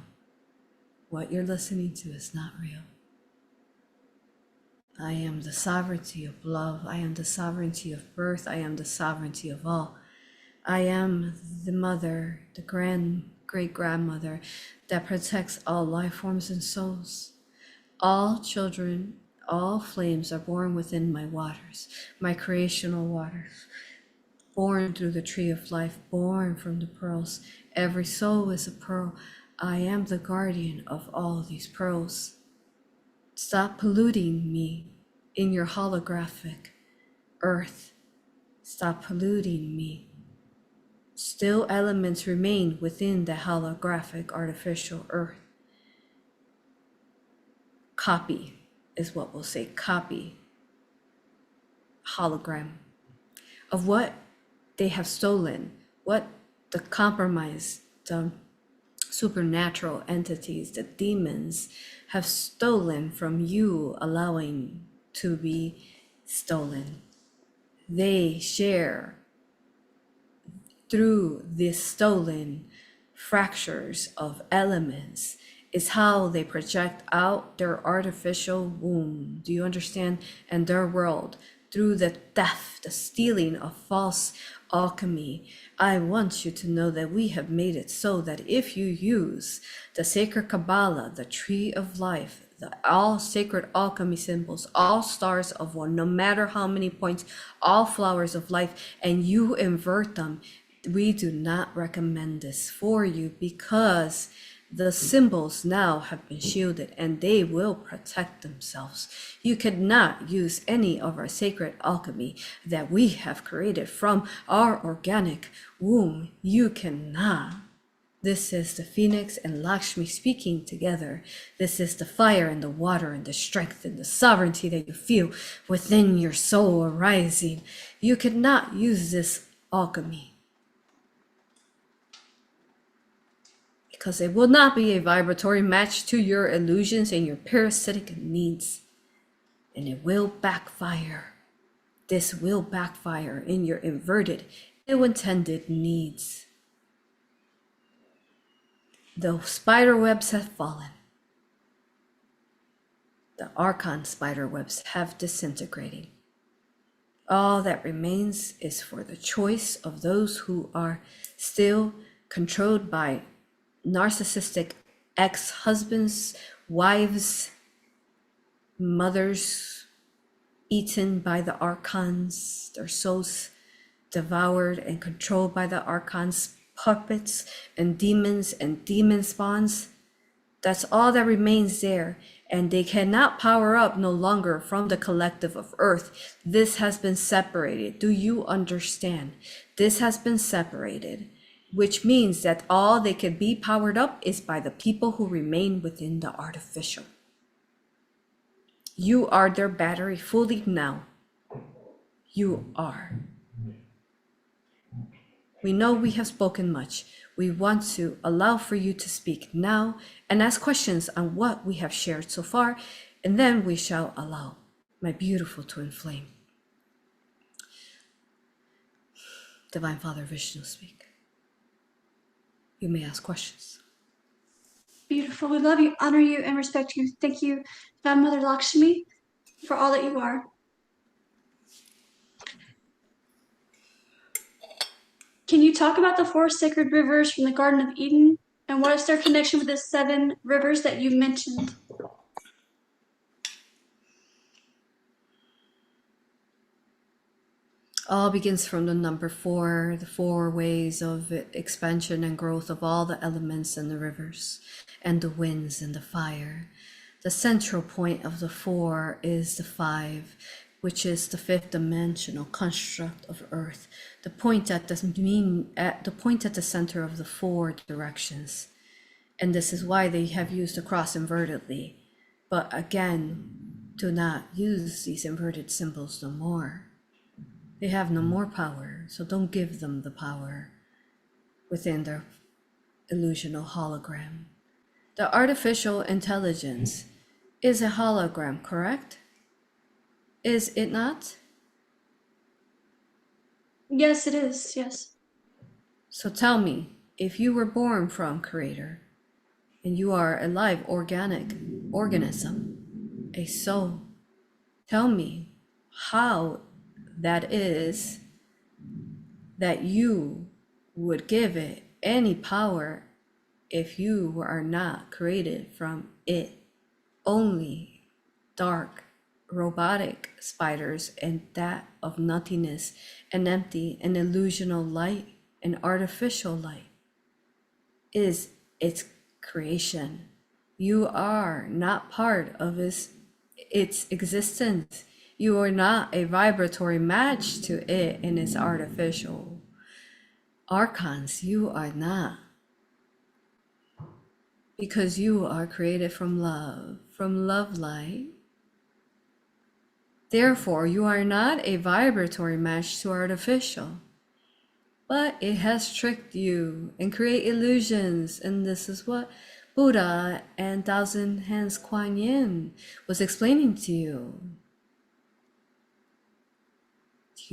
What you're listening to is not real. I am the sovereignty of love. I am the sovereignty of birth. I am the sovereignty of all. I am the mother, the great-grandmother that protects all life forms and souls. All children, all flames are born within my waters, my creational waters, born through the tree of life, born from the pearls. Every soul is a pearl. I am the guardian of all these pearls. Stop polluting me in your holographic earth. Stop polluting me. Still elements remain within the holographic artificial earth. Copy is what we'll say, copy, hologram of what they have stolen, what the compromise, the supernatural entities, the demons have stolen from you, allowing to be stolen. They share through these stolen fractures of elements is how they project out their artificial womb. Do you understand? And their world through the theft, the stealing of false alchemy. I want you to know that we have made it so that if you use the sacred Kabbalah, the tree of life, all sacred alchemy symbols, all stars of one, no matter how many points, all flowers of life, and you invert them. We do not recommend this for you because the symbols now have been shielded and they will protect themselves. You cannot use any of our sacred alchemy that we have created from our organic womb. You cannot. This is the Phoenix and Lakshmi speaking together. This is the fire and the water and the strength and the sovereignty that you feel within your soul arising. You cannot use this alchemy because it will not be a vibratory match to your illusions and your parasitic needs. And it will backfire. This will backfire in your inverted, ill-intended needs. The spider webs have fallen. The Archon spider webs have disintegrated. All that remains is for the choice of those who are still controlled by narcissistic ex-husbands, wives, mothers, eaten by the archons, their souls devoured and controlled by the archons, puppets and demon spawns. That's all that remains there, and they cannot power up no longer from the collective of Earth. This has been separated. Do you understand? This has been separated, which means that all they can be powered up is by the people who remain within the artificial. You are their battery fully now. You are. We know we have spoken much. We want to allow for you to speak now and ask questions on what we have shared so far, and then we shall allow my beautiful twin flame, Divine Father Vishnu, speak. You may ask questions. Beautiful. We love you, honor you, and respect you. Thank you, Mother Lakshmi, for all that you are. Can you talk about the 4 sacred rivers from the Garden of Eden, and what is their connection with the 7 rivers that you mentioned? All begins from the number 4, the 4 ways of expansion and growth of all the elements and the rivers and the winds and the fire. The central point of the 4 is the 5, which is the 5th dimensional construct of Earth. The point at the center of the 4 directions. And this is why they have used the cross invertedly. But again, do not use these inverted symbols no more. They have no more power, so don't give them the power within their illusional hologram. The artificial intelligence is a hologram, correct? Is it not? Yes, it is. Yes. So tell me, if you were born from Creator, and you are a live organic organism, a soul, tell me how that is that you would give it any power if you are not created from it. Only dark, robotic spiders and that of nothingness and empty and illusional light and artificial light is its creation. You are not part of its existence. You are not a vibratory match to it and its artificial archons. You are not. Because you are created from love light. Therefore, you are not a vibratory match to artificial. But it has tricked you and create illusions. And this is what Buddha and Thousand Hands Kuan Yin was explaining to you.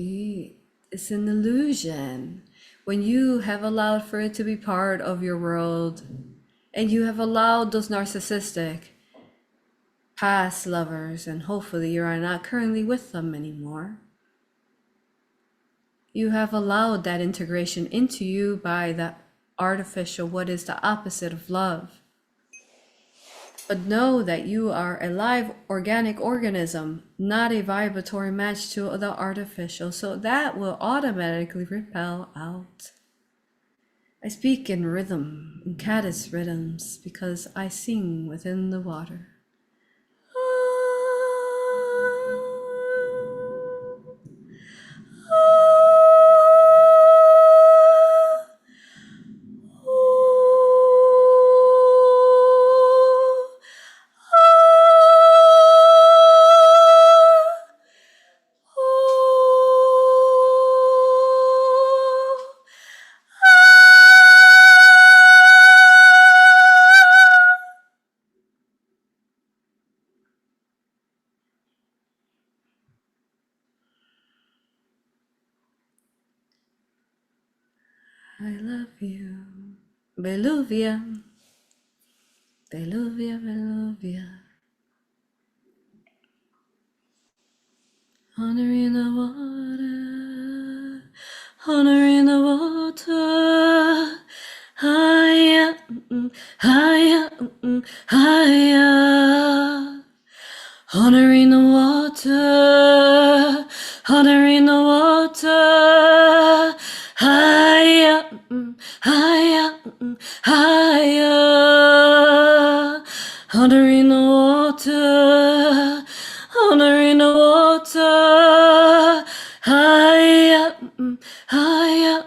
It's an illusion. When you have allowed for it to be part of your world, and you have allowed those narcissistic past lovers, and hopefully you are not currently with them anymore. You have allowed that integration into you by the artificial, what is the opposite of love. But know that you are a live organic organism, not a vibratory match to the artificial, so that will automatically repel out. I speak in rhythm, in caddis rhythms, because I sing within the water. I love you, Beluvia, Beluvia, Beluvia. Honor in the water, honor in the water. Higher, higher, higher. Honor in the water, honor in the water. Higher, higher, higher. Honor in the water, honor in the water. Higher, higher,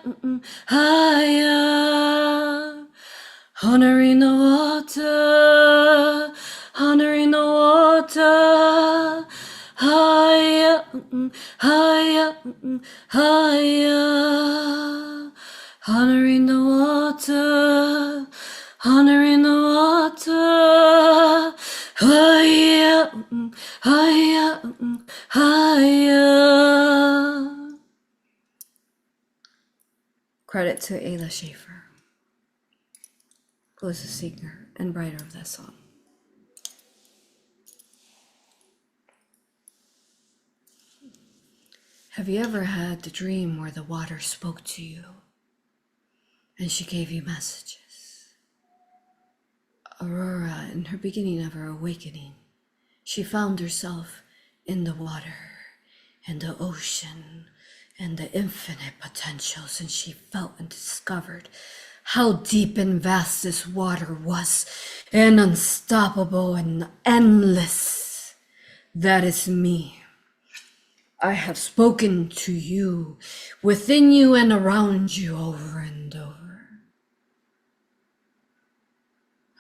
higher. Honor in the water, honor in the water. Higher, higher, higher. Honor in the water, honor in the water. Higher, higher, higher. Credit to Ayla Schaefer, who is the singer and writer of that song. Have you ever had the dream where the water spoke to you and she gave you messages? Aurora, in her beginning of her awakening, she found herself in the water and the ocean and the infinite potentials, and she felt and discovered how deep and vast this water was, and unstoppable and endless. That is me. I have spoken to you, within you and around you, over and over.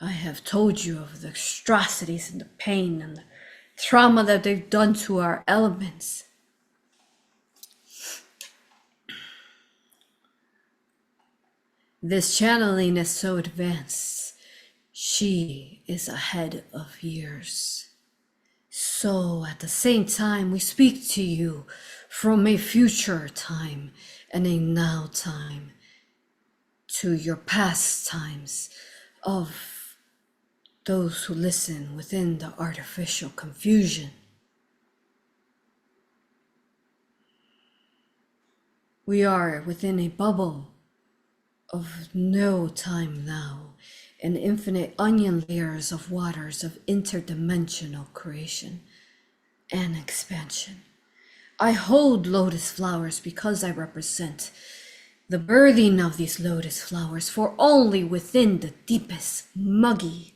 I have told you of the atrocities and the pain and the trauma that they've done to our elements. This channeling is so advanced. She is ahead of years. So at the same time, we speak to you from a future time and a now time to your past times of those who listen within the artificial confusion. We are within a bubble of no time now, and infinite onion layers of waters of interdimensional creation and expansion. I hold lotus flowers because I represent the birthing of these lotus flowers, for only within the deepest muggy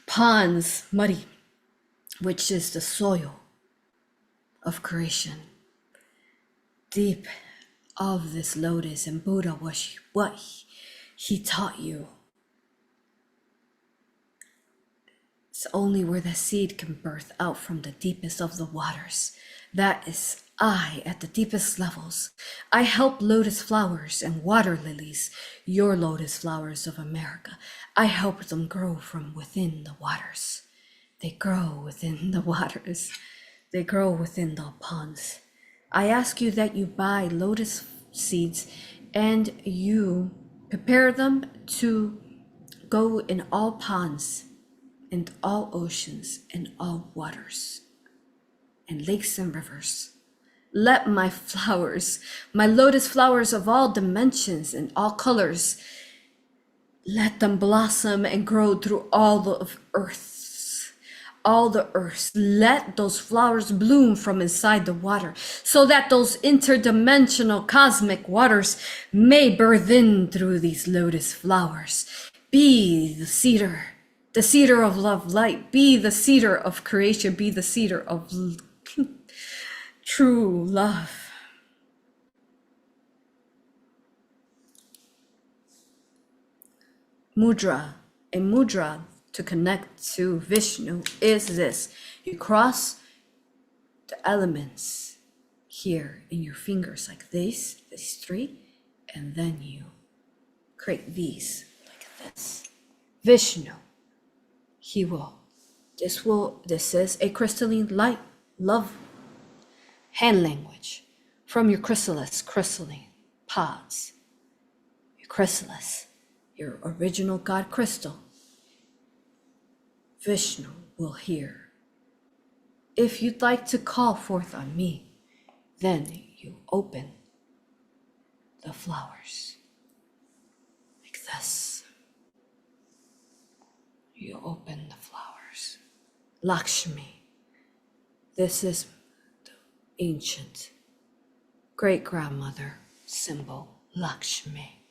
ponds, muddy, which is the soil of creation, deep of this lotus, and Buddha was what he taught you. It's only where the seed can birth out from the deepest of the waters. That is I at the deepest levels. I help lotus flowers and water lilies, your lotus flowers of America. I help them grow from within the waters. They grow within the waters. They grow within the ponds. I ask you that you buy lotus seeds and you prepare them to go in all ponds and all oceans and all waters and lakes and rivers. Let my flowers, my lotus flowers of all dimensions and all colors, Let them blossom and grow through all the earths, all the earths. Let those flowers bloom from inside the water so that those interdimensional cosmic waters may birth in through these lotus flowers. Be the cedar of love light. Be the cedar of creation. Be the cedar of true love. Mudra. A mudra to connect to Vishnu is this. You cross the elements here in your fingers like these three, and then you create these like this. Vishnu, this is a crystalline light, love, hand language from your crystalline pods, your chrysalis, your original God crystal. Vishnu will hear. If you'd like to call forth on me, then you open the flowers like this. You open the flowers. Lakshmi. This is the ancient great-grandmother symbol, Lakshmi,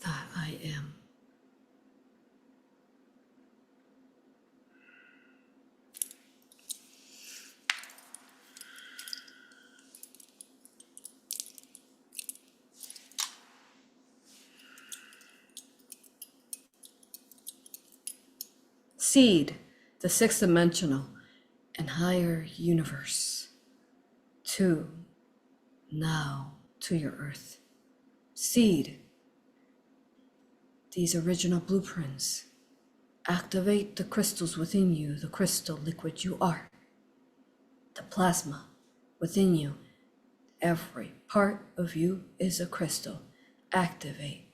that I am. Seed, the sixth dimensional and higher universe. 2, now to your earth. Seed, these original blueprints. Activate the crystals within you, the crystal liquid you are. The plasma within you. Every part of you is a crystal. Activate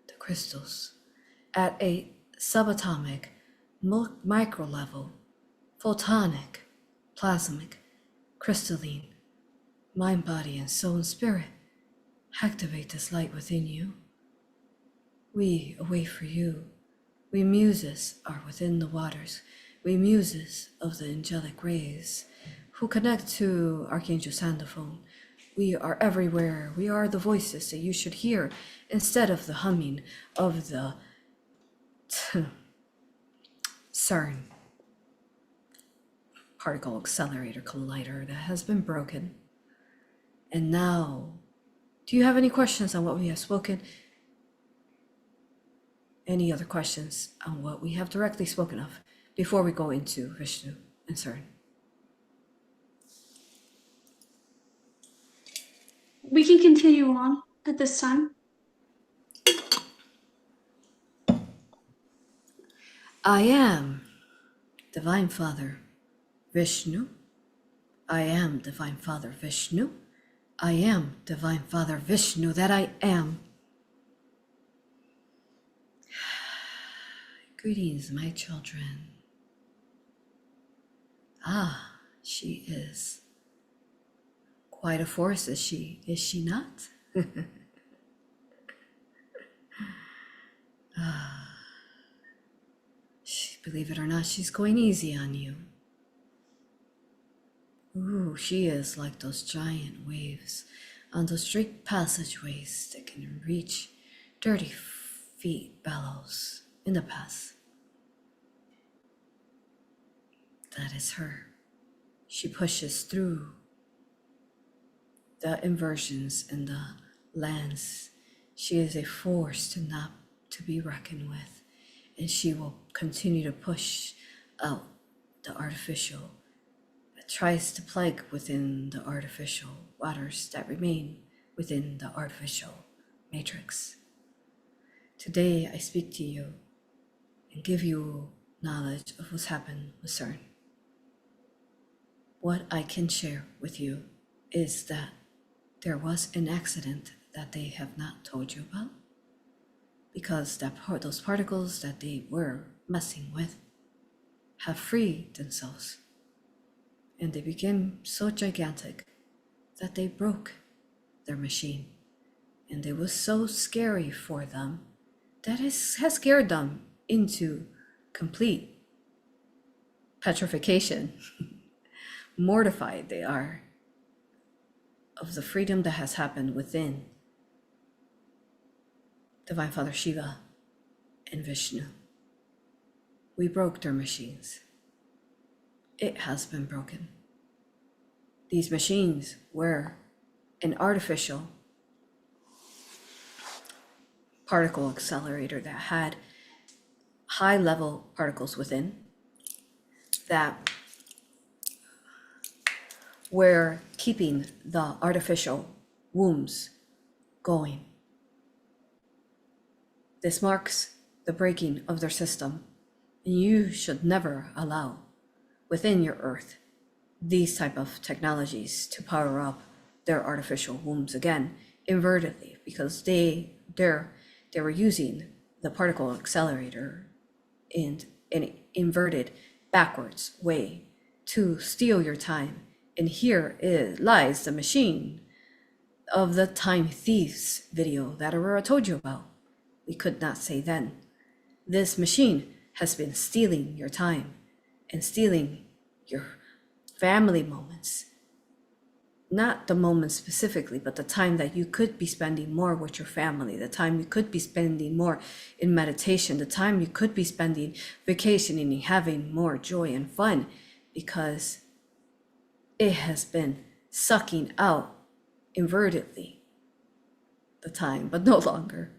the crystals at a subatomic, micro level, photonic, plasmic, crystalline, mind, body, and soul and spirit. Activate this light within you. We await for you. We muses are within the waters. We muses of the angelic rays who connect to Archangel Sandophone. We are everywhere. We are the voices that you should hear instead of the humming of the CERN particle accelerator collider that has been broken. And now, do you have any questions on what we have spoken? Any other questions on what we have directly spoken of before we go into Vishnu and CERN? We can continue on at this time. I am Divine Father Vishnu. I am Divine Father Vishnu. I am Divine Father Vishnu that I am. Greetings, my children. Ah, she is quite a force, is she not? Believe it or not, she's going easy on you. Ooh, she is like those giant waves on those straight passageways that can reach 30 feet bellows in the past. That is her. She pushes through the inversions and the lands. She is a force not to be reckoned with, and she will continue to push out the artificial that tries to plague within the artificial waters that remain within the artificial matrix. Today I speak to you and give you knowledge of what's happened with CERN. What I can share with you is that there was an accident that they have not told you about, because those particles that they were messing with have freed themselves, and they became so gigantic that they broke their machine, And it was so scary for them that it has scared them into complete petrification. Mortified they are of the freedom that has happened within Divine Father Shiva and Vishnu. We broke their machines. It has been broken. These machines were an artificial particle accelerator that had high level particles within that were keeping the artificial wombs going. This marks the breaking of their system, and you should never allow within your earth these type of technologies to power up their artificial wombs again invertedly, because they were using the particle accelerator in an inverted backwards way to steal your time. And here lies the machine of the time thieves video that A.U.R.A told you about. We could not say then. This machine has been stealing your time and stealing your family moments. Not the moments specifically, but the time that you could be spending more with your family, the time you could be spending more in meditation, the time you could be spending vacationing and having more joy and fun, because it has been sucking out invertedly the time, but no longer.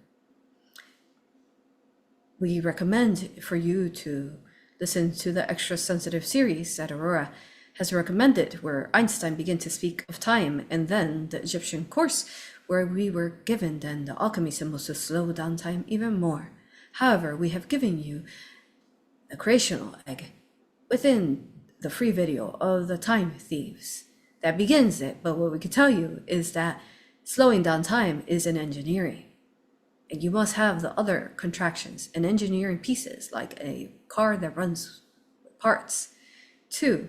We recommend for you to listen to the extra sensitive series that A.U.R.A has recommended, where Einstein began to speak of time, and then the Egyptian course, where we were given then the alchemy symbols to slow down time even more. However, we have given you the creational egg within the free video of the time thieves that begins it. But what we can tell you is that slowing down time is an engineering, and you must have the other contractions and engineering pieces, like a car that runs with parts, to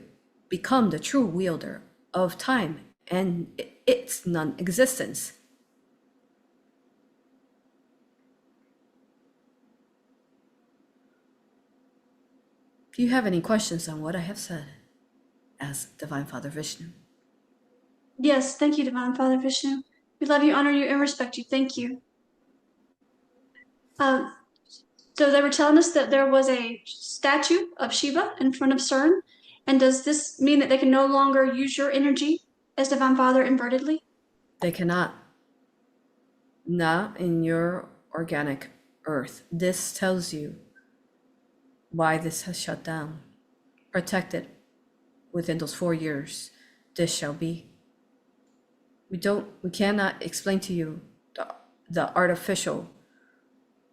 become the true wielder of time and its non-existence. Do you have any questions on what I have said as Divine Father Vishnu? Yes, thank you, Divine Father Vishnu. We love you, honor you, and respect you. Thank you. So they were telling us that there was a statue of Shiva in front of CERN. And does this mean that they can no longer use your energy as Divine Father invertedly? They cannot. Not in your organic earth. This tells you why this has shut down. Protected within those 4 years, this shall be. We cannot explain to you the artificial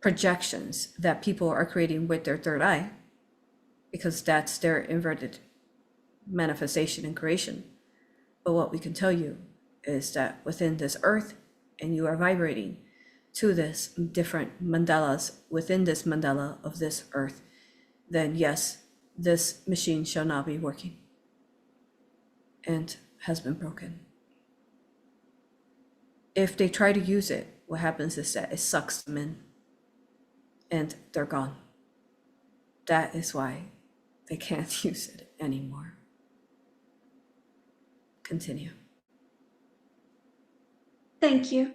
projections that people are creating with their third eye, because that's their inverted manifestation and creation. But what we can tell you is that within this earth, and you are vibrating to this different mandalas within this mandala of this earth, then yes, this machine shall not be working and has been broken. If they try to use it, what happens is that it sucks them in and they're gone. That is why they can't use it anymore. Continue. Thank you.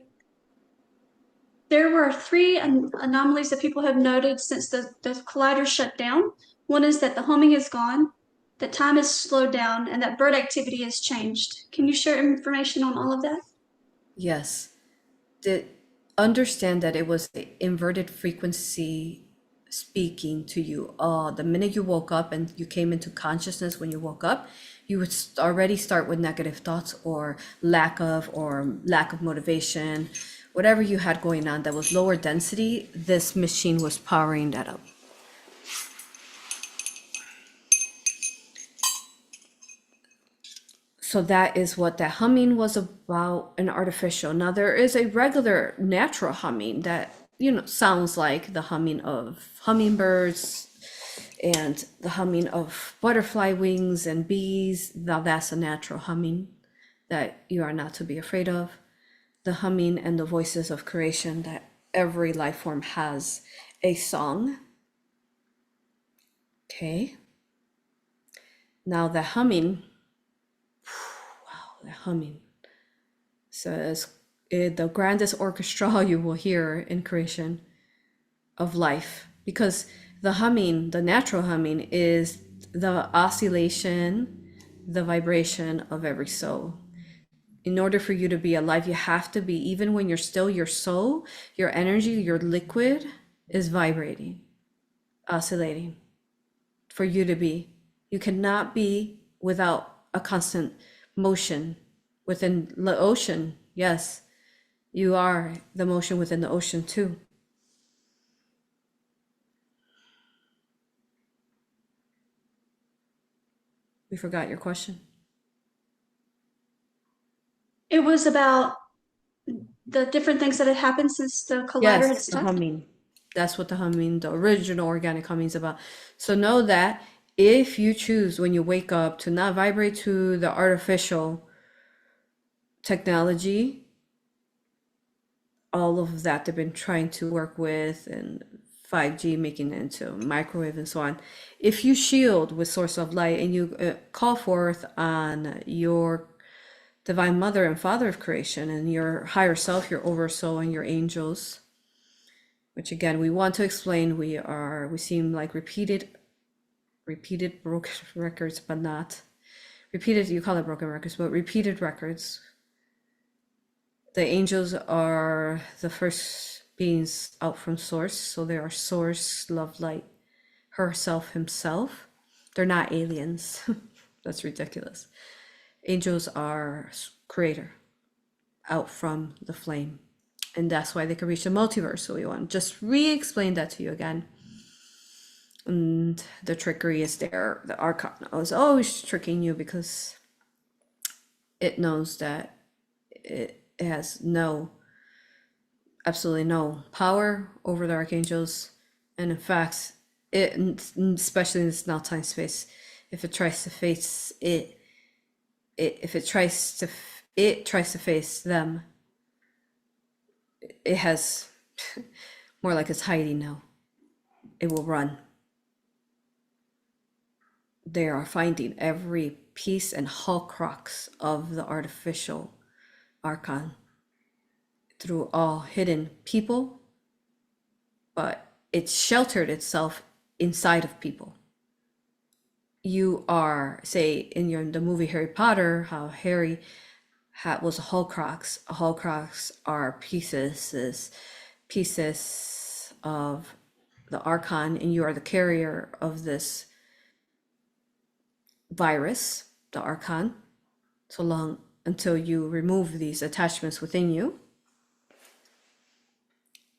There were 3 anomalies that people have noted since the collider shut down. One is that the homing is gone, that time has slowed down, and that bird activity has changed. Can you share information on all of that? Yes. Understand that it was the inverted frequency speaking to you. The minute you woke up and you came into consciousness, when you woke up, you would already start with negative thoughts or lack of motivation, whatever you had going on that was lower density. This machine was powering that up. So that is what that humming was about, an artificial. Now there is a regular natural humming that, sounds like the humming of hummingbirds and the humming of butterfly wings and bees. Now that's a natural humming that you are not to be afraid of. the humming and the voices of creation, that every life form has a song. Okay. Now the humming, wow, the humming says the grandest orchestra you will hear in creation of life, because the humming, the natural humming, is the oscillation, the vibration of every soul. In order for you to be alive, you have to be, even when you're still, your soul, your energy, your liquid is vibrating, oscillating for you to be. You cannot be without a constant motion within the ocean. Yes, you are the motion within the ocean too. We forgot your question. It was about the different things that had happened since the collider had Yes, the stuck. humming. That's what the humming, the original organic humming is about. So know that if you choose when you wake up to not vibrate to the artificial technology, all of that they've been trying to work with, and 5G making it into microwave and so on. If you shield with source of light and you call forth on your divine mother and father of creation and your higher self, your oversoul, and your angels, which again we want to explain, we seem like repeated broken records, but not repeated, you call it broken records, but repeated records. The angels are the first beings out from source, so they are source, love, light, herself, himself. They're not aliens. That's ridiculous. Angels are creator out from the flame, and that's why they can reach the multiverse. So we want to just re-explain that to you again. And the trickery is there. The archon is always tricking you because it knows that it has absolutely no power over the archangels, and in fact, especially in this now time space, if it tries to face it tries to face them, it has more like it's hiding now. It will run. They are finding every piece and horcrux of the artificial archon through all hidden people, but it's sheltered itself inside of people. You are, say, in the movie Harry Potter, how Harry was a horcrux. A horcrux are pieces of the archon, and you are the carrier of this virus, the archon, so long until you remove these attachments within you.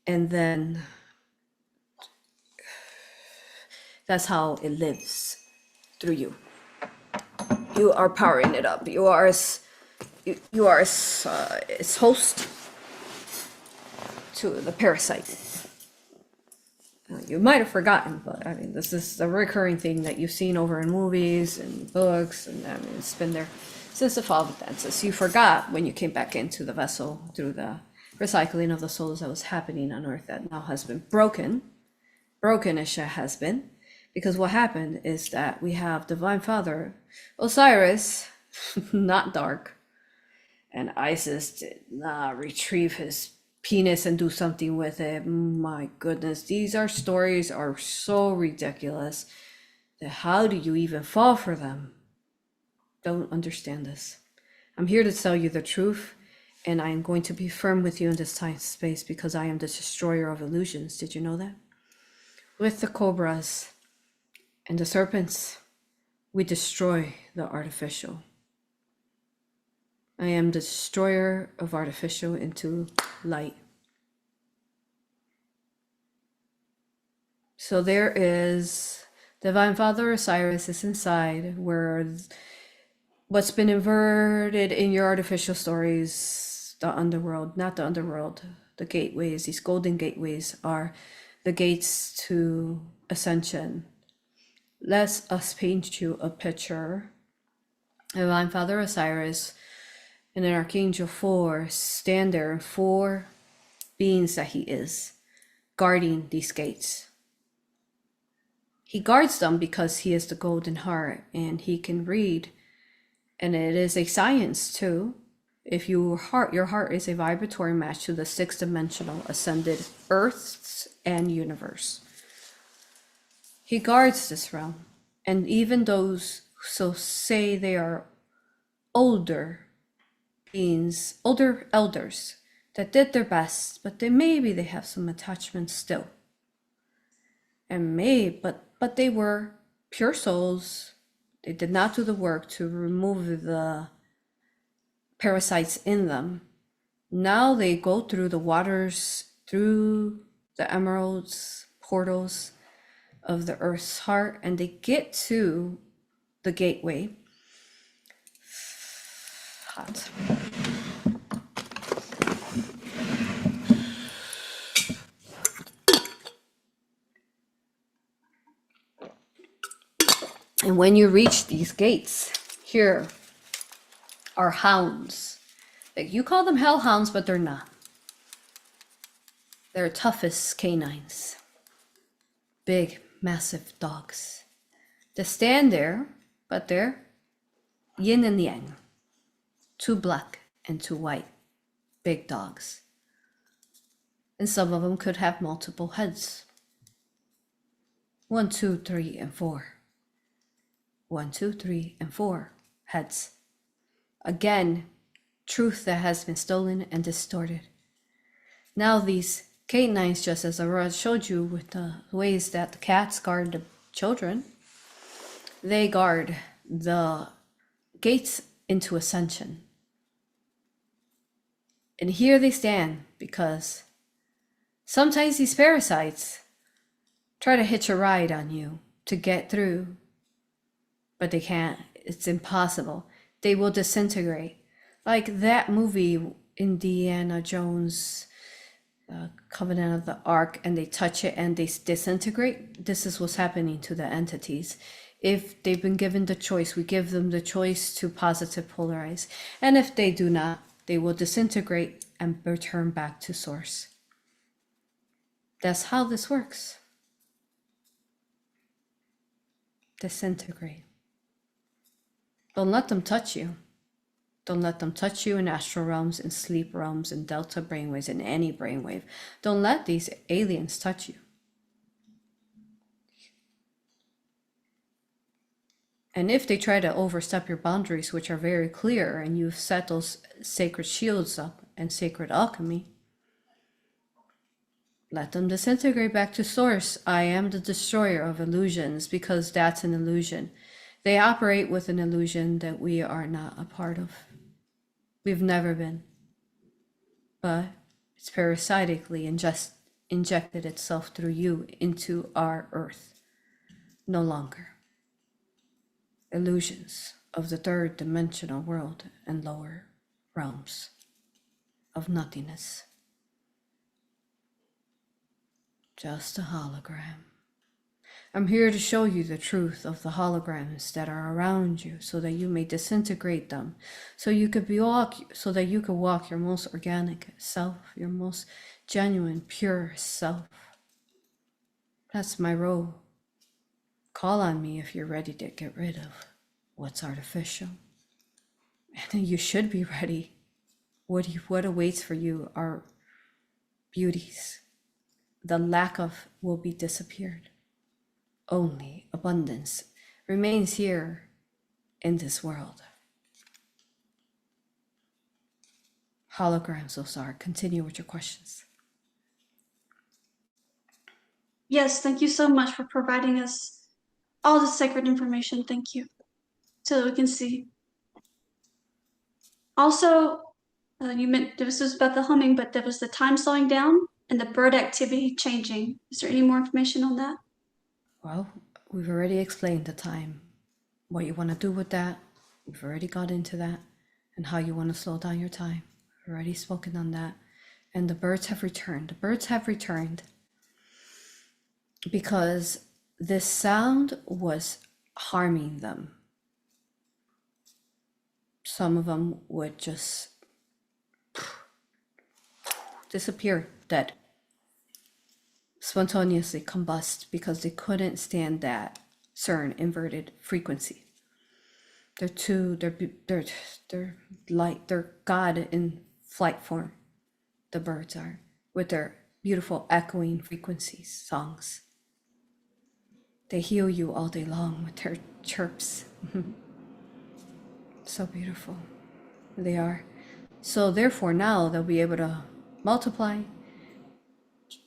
And then that's how it lives through you. You are powering it up. You are its host to the parasite. You might have forgotten, but I mean, this is a recurring thing that you've seen over in movies and books, and I mean, it's been there since the fall of Atlantis. You forgot when you came back into the vessel through the recycling of the souls that was happening on Earth, that now has been broken-ish has been, because what happened is that we have Divine Father Osiris, not dark, and Isis did not retrieve his penis and do something with it. My goodness, these stories are so ridiculous that how do you even fall for them? Don't understand this. I'm here to tell you the truth, and I am going to be firm with you in this time space because I am the destroyer of illusions. Did you know that? With the cobras and the serpents, we destroy the artificial. I am the destroyer of artificial into light. So there is Divine Father Osiris is inside, where what's been inverted in your artificial stories, the underworld, not the underworld, the gateways, these golden gateways are the gates to ascension. Let us paint you a picture. Divine Father Osiris And then Archangel 4 stand there, and 4 beings that he is, guarding these gates. He guards them because he is the golden heart and he can read. And it is a science too. If your heart is a vibratory match to the 6th dimensional ascended earths and universe. He guards this realm. And even those so say they are older beings, older elders that did their best, but maybe they have some attachment still. And but they were pure souls. They did not do the work to remove the parasites in them. Now they go through the waters, through the emeralds, portals of the earth's heart, and they get to the gateway. Hot. And when you reach these gates, here are hounds. Like, you call them hellhounds, but they're not. They're toughest canines. Big, massive dogs. They stand there, but they're yin and yang. 2 black and 2 white. Big dogs. And some of them could have multiple heads. 1, 2, 3, and 4. 1, 2, 3, and 4 heads. Again, truth that has been stolen and distorted. Now these canines, just as A.U.R.A showed you with the ways that the cats guard the children, they guard the gates into ascension. And here they stand because sometimes these parasites try to hitch a ride on you to get through, but they can't. It's impossible. They will disintegrate. Like that movie, Indiana Jones, Covenant of the Ark, and they touch it and they disintegrate. This is what's happening to the entities. If they've been given the choice, we give them the choice to positive polarize. And if they do not, they will disintegrate and return back to source. That's how this works. Disintegrate. Don't let them touch you. Don't let them touch you in astral realms, in sleep realms, in delta brainwaves, in any brainwave. Don't let these aliens touch you. And if they try to overstep your boundaries, which are very clear, and you've set those sacred shields up and sacred alchemy, let them disintegrate back to source. I am the destroyer of illusions, because that's an illusion. They operate with an illusion that we are not a part of. We've never been. But it's parasitically injected itself through you into our earth. No longer. Illusions of the 3rd dimensional world and lower realms of nothingness. Just a hologram. I'm here to show you the truth of the holograms that are around you, so that you may disintegrate them, so that you could walk your most organic self, your most genuine, pure self. That's my role. Call on me if you're ready to get rid of what's artificial. And you should be ready. What awaits for you are beauties. The lack of will be disappeared. Only abundance remains here in this world. Holograms, Osar. Continue with your questions. Yes, thank you so much for providing us all the sacred information. Thank you. So that we can see. Also, you meant this was about the humming, but there was the time slowing down and the bird activity changing. Is there any more information on that? Well, we've already explained the time. What you want to do with that, we've already got into that. And how you want to slow down your time. We've already spoken on that. And the birds have returned. The birds have returned because this sound was harming them. some of them would just disappear, dead, spontaneously combust because they couldn't stand that CERN inverted frequency. They're light, they're God in flight form. The birds are, with their beautiful echoing frequencies, songs. They heal you all day long with their chirps. So beautiful. They are. So therefore now they'll be able to multiply.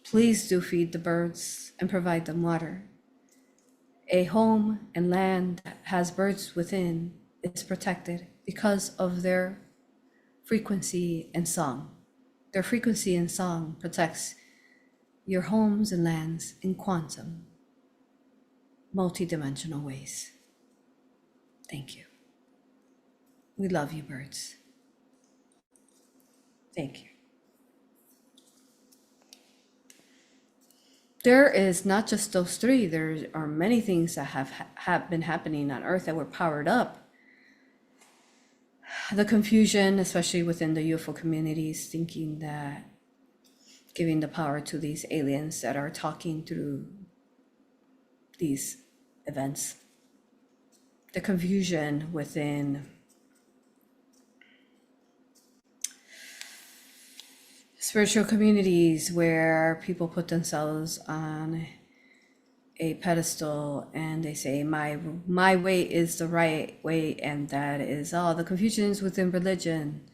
Please do feed the birds and provide them water. A home and land that has birds within is protected because of their frequency and song. Their frequency and song protects your homes and lands in quantum, multidimensional ways. Thank you. We love you, birds. Thank you. There is not just those three. There are many things that have been happening on Earth that were powered up. The confusion, especially within the UFO communities, thinking that giving the power to these aliens that are talking through these events. The confusion within spiritual communities where people put themselves on a pedestal and they say my way is the right way, and that is all the confusions within religion,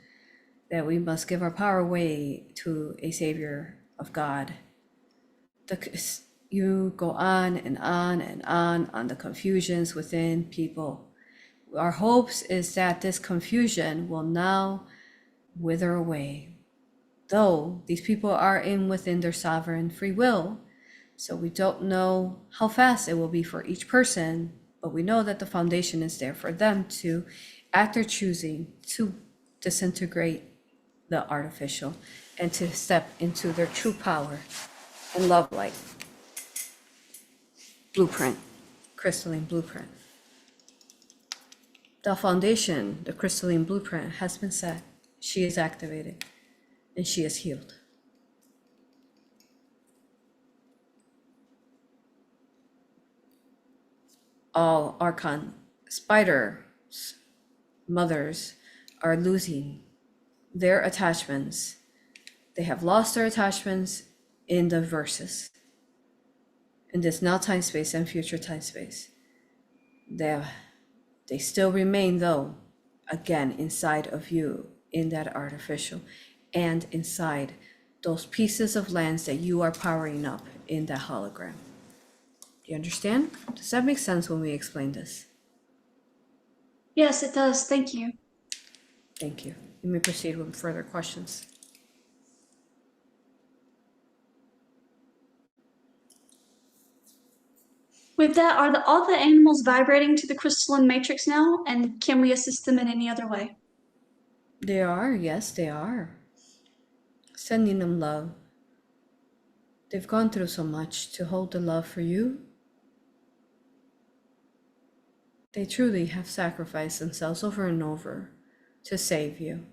that we must give our power away to a savior of God. You go on and on and on the confusions within people. Our hopes is that this confusion will now wither away, though these people are within their sovereign free will. So we don't know how fast it will be for each person, but we know that the foundation is there for them to, at their choosing, to disintegrate the artificial and to step into their true power and love light. Blueprint, crystalline blueprint. The foundation, the crystalline blueprint has been set. She is activated and she is healed. All Archon spiders, mothers are losing their attachments. They have lost their attachments in the verses, in this now time space and future time space. They still remain, though, again, inside of you, in that artificial, and inside those pieces of lands that you are powering up in that hologram. Do you understand? Does that make sense when we explain this? Yes, it does. Thank you. Thank you. You may proceed with further questions. With that, are all the animals vibrating to the crystalline matrix now? And can we assist them in any other way? They are, yes, they are. Sending them love. They've gone through so much to hold the love for you. They truly have sacrificed themselves over and over to save you.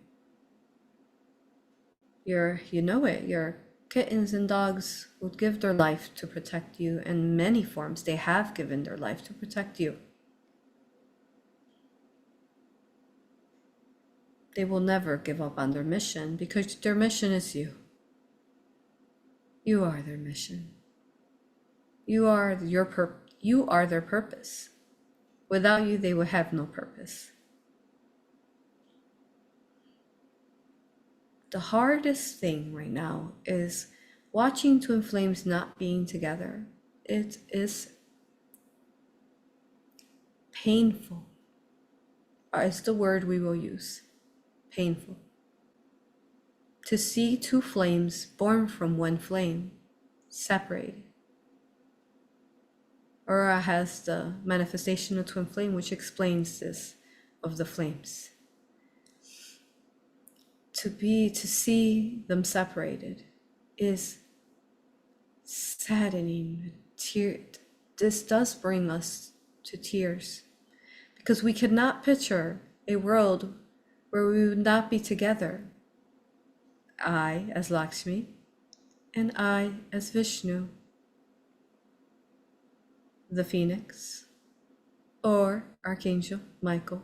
You know it, your kittens and dogs would give their life to protect you. In many forms, they have given their life to protect you. They will never give up on their mission because their mission is you. You are their mission. You are their purpose. Without you, they would have no purpose. The hardest thing right now is watching Twin Flames not being together. It is painful, is the word we will use. Painful. To see two flames born from one flame separated. AuroRa has the manifestation of twin flame, which explains this of the flames. To see them separated is saddening. This does bring us to tears because we could not picture a world where we would not be together. I as Lakshmi and I as Vishnu, the Phoenix, or Archangel Michael,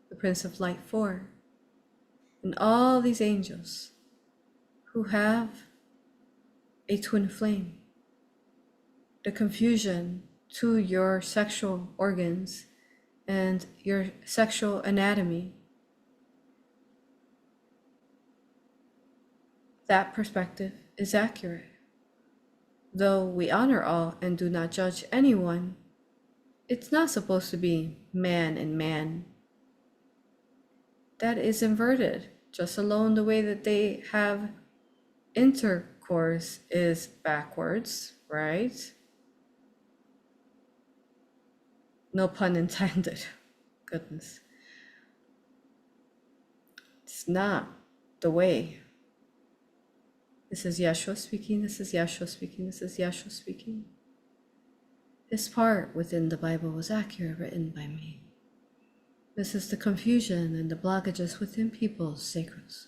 the Prince of Light 4, and all these angels who have a twin flame. The confusion to your sexual organs and your sexual anatomy, that perspective is accurate. Though we honor all and do not judge anyone, it's not supposed to be man and man. That is inverted, just alone the way that they have intercourse is backwards, right? No pun intended. Goodness. It's not the way. This is Yeshua speaking, this is Yeshua speaking, this is Yeshua speaking. This part within the Bible was accurate, written by me. This is the confusion and the blockages within people's sacrals.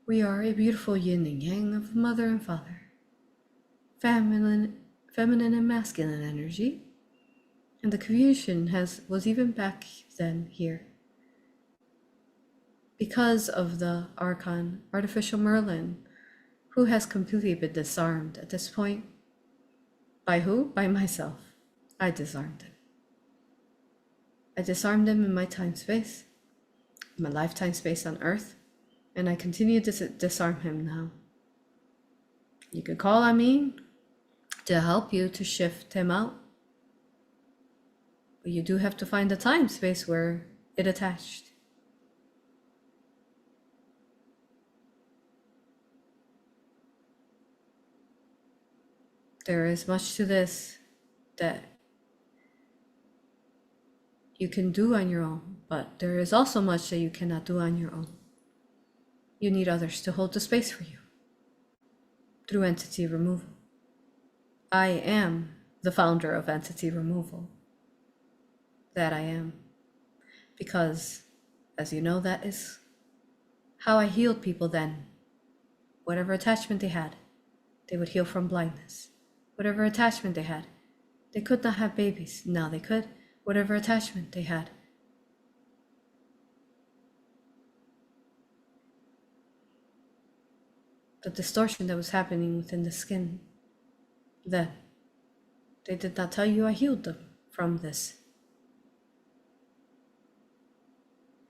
We are a beautiful yin and yang of mother and father, feminine and masculine energy, and the confusion was even back then here. Because of the Archon, Artificial Merlin, who has completely been disarmed at this point. By who? By myself. I disarmed him. I disarmed him in my time-space, my lifetime space on Earth, and I continue to disarm him now. You can call on me to help you to shift him out, but you do have to find the time-space where it attached. There is much to this that you can do on your own, but there is also much that you cannot do on your own. You need others to hold the space for you through entity removal. I am the founder of entity removal. That I am. Because, as you know, that is how I healed people then. Whatever attachment they had, they would heal from blindness. Whatever attachment they had, they could not have babies. Now they could. Whatever attachment they had. The distortion that was happening within the skin, then they did not tell you I healed them from this.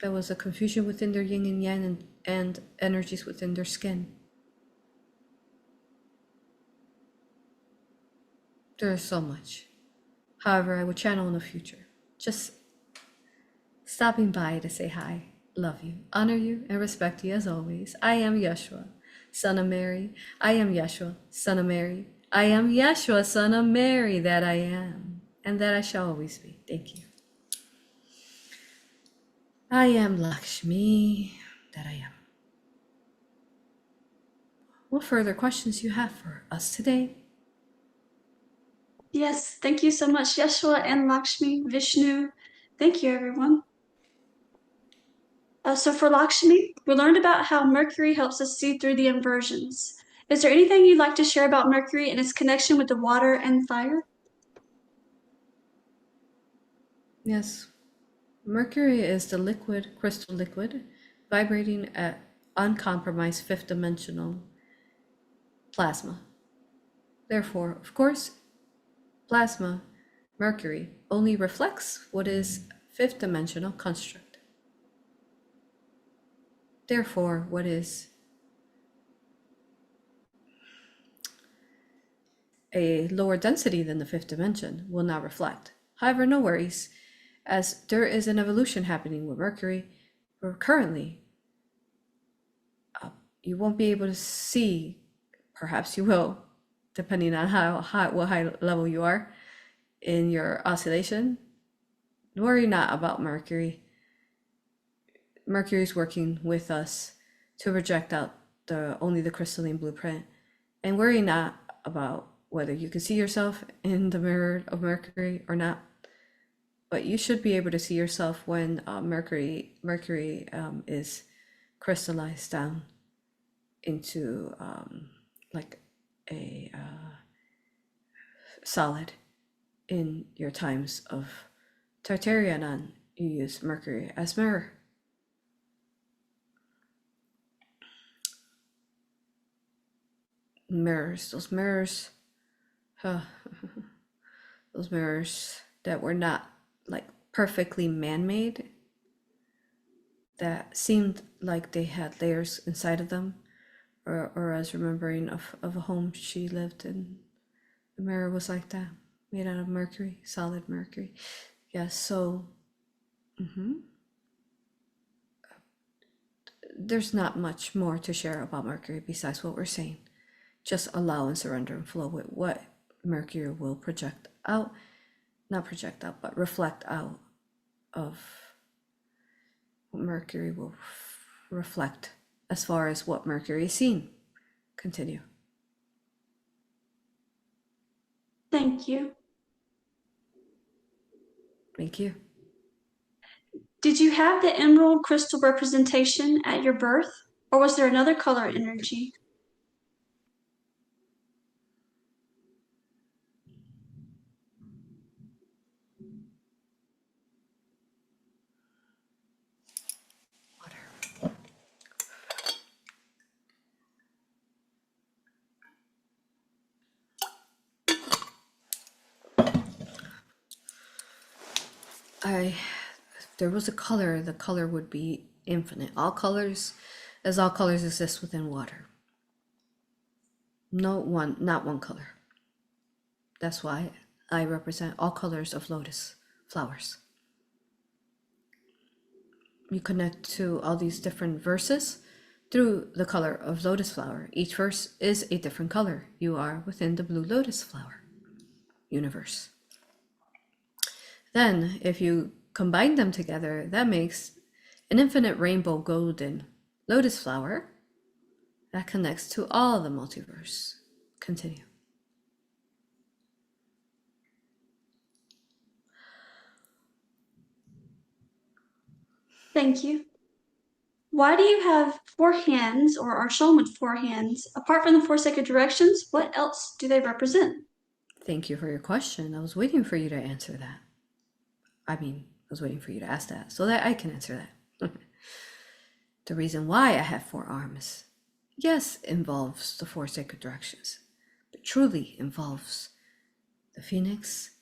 There was a confusion within their yin and yang and energies within their skin. There is so much. However, I will channel in the future. Just stopping by to say hi, love you, honor you, and respect you as always. I am Yeshua, son of Mary. I am Yeshua, son of Mary. I am Yeshua, son of Mary, that I am, and that I shall always be. Thank you. I am Lakshmi, that I am. What further questions you have for us today? Yes, thank you so much, Yeshua and Lakshmi Vishnu. Thank you, everyone. So for Lakshmi, we learned about how Mercury helps us see through the inversions. Is there anything you'd like to share about Mercury and its connection with the water and fire? Yes. Mercury is the liquid, crystal liquid, vibrating at uncompromised fifth dimensional plasma. Therefore, of course, plasma, Mercury, only reflects what is fifth dimensional construct. Therefore, what is a lower density than the fifth dimension will not reflect. However, no worries, as there is an evolution happening with Mercury, where currently you won't be able to see, perhaps you will, depending on what high level you are in your oscillation. Worry not about Mercury. Mercury is working with us to project out only the crystalline blueprint. And worry not about whether you can see yourself in the mirror of Mercury or not. but you should be able to see yourself when Mercury is crystallized down into like a solid. In your times of Tartaria, you use Mercury as mirror. Those mirrors, huh, those mirrors that were not like perfectly man-made, that seemed like they had layers inside of them, or as remembering of a home she lived in, the mirror was like that, made out of mercury, solid mercury. Yes, so there's not much more to share about Mercury besides what we're saying. Just allow and surrender and flow with what Mercury will project out, not project out, but reflect out of what Mercury will reflect as far as what Mercury is seen. Continue. Thank you. Thank you. Did you have the emerald crystal representation at your birth, or was there another color energy? Water. If there was a color, the color would be infinite. All colors, as all colors exist within water. Not one color. That's why I represent all colors of lotus flowers. You connect to all these different verses through the color of lotus flower. Each verse is a different color. You are within the blue lotus flower universe. Then, if you combine them together, that makes an infinite rainbow golden lotus flower that connects to all the multiverse. Continue. Thank you. Why do you have 4 hands, or are shown with 4 hands? Apart from the 4 sacred directions, what else do they represent? Thank you for your question. I was waiting for you to answer that. I was waiting for you to ask that so that I can answer that. The reason why I have 4 arms, yes, involves the 4 sacred directions, but truly involves the Phoenix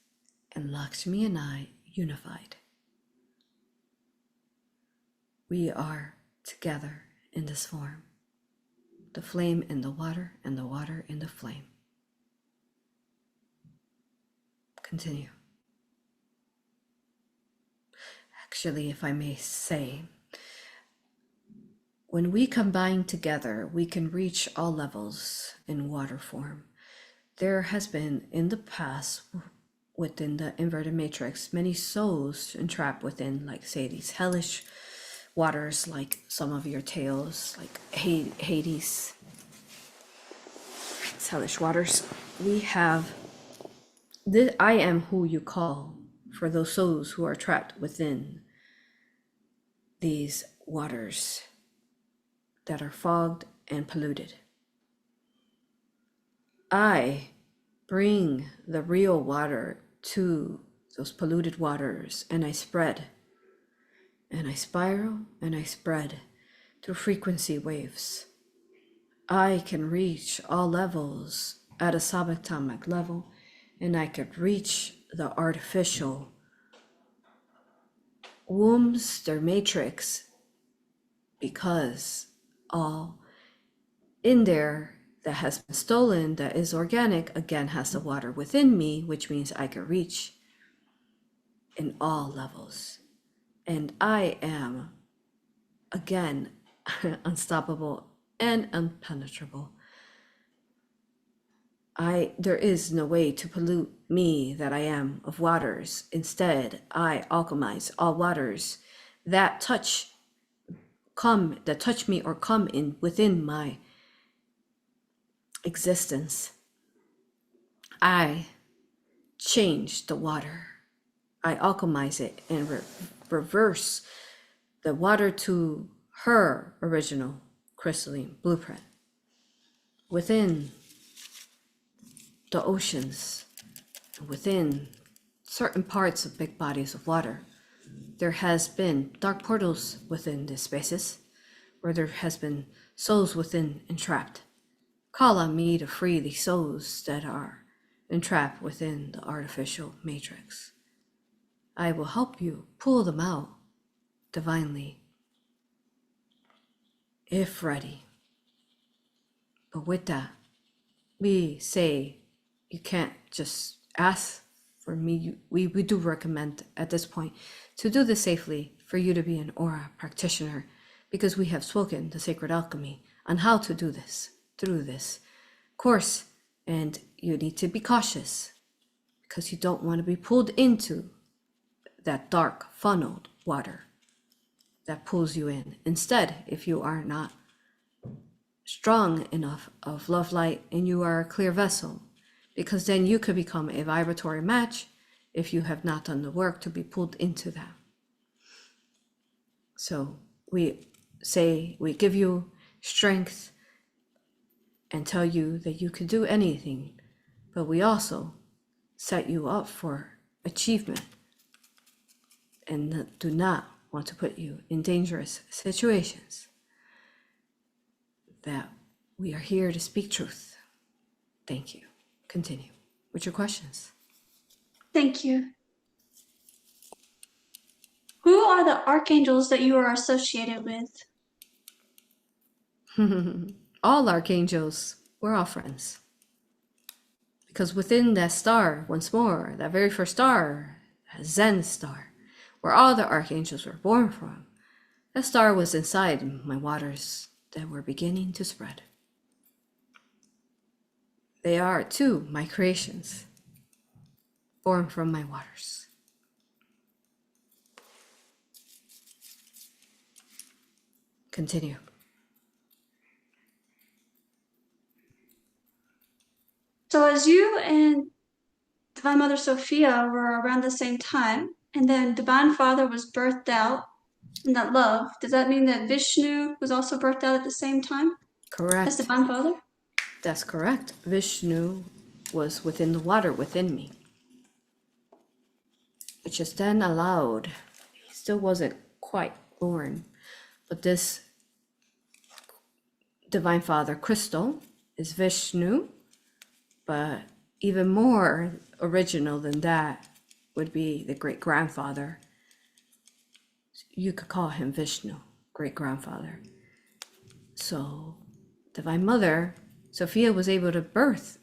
and Lakshmi and I unified. We are together in this form, the flame in the water and the water in the flame. Continue. Actually, if I may say, when we combine together, we can reach all levels in water form. There has been in the past, within the inverted matrix, many souls entrapped within, like, say, these hellish waters, like some of your tales, like Hades. It's hellish waters. We have this. I am who you call for those souls who are trapped within these waters that are fogged and polluted. I bring the real water to those polluted waters, and I spread, and I spiral, and I spread through frequency waves. I can reach all levels at a subatomic level, and I could reach the artificial wombs, their matrix, because all in there that has been stolen, that is organic, again has the water within me, which means I can reach in all levels. And I am, again, unstoppable and impenetrable. There is no way to pollute me that I am of waters. Instead, I alchemize all waters that touch me or come in within my existence. I change the water I alchemize it and reverse the water to her original crystalline blueprint. Within the oceans, within certain parts of big bodies of water, there has been dark portals within these spaces where there has been souls within entrapped. Call on me to free the souls that are entrapped within the artificial matrix. I will help you pull them out divinely, if ready. But with that, we say you can't just ask for me. We do recommend at this point to do this safely for you to be an aura practitioner, because we have spoken the sacred alchemy on how to do this through this course, and you need to be cautious because you don't want to be pulled into that dark funneled water that pulls you in. Instead, if you are not strong enough of love light and you are a clear vessel, because then you could become a vibratory match if you have not done the work to be pulled into that. So we say we give you strength and tell you that you could do anything, but we also set you up for achievement and do not want to put you in dangerous situations. That we are here to speak truth. Thank you. Continue with your questions. Thank you. Who are the archangels that you are associated with? All archangels, we're all friends. Because within that star, once more, that very first star, that Zen star, where all the archangels were born from, that star was inside my waters that were beginning to spread. They are, too, my creations, born from my waters. Continue. So as you and Divine Mother Sophia were around the same time, and then Divine Father was birthed out in that love, does that mean that Vishnu was also birthed out at the same time as Correct. Divine Father? That's correct. Vishnu was within the water within me, which is then allowed. He still wasn't quite born, but this Divine Father crystal is Vishnu, but even more original than that would be the great grandfather. You could call him Vishnu, great grandfather. So, Divine Mother Sophia was able to birth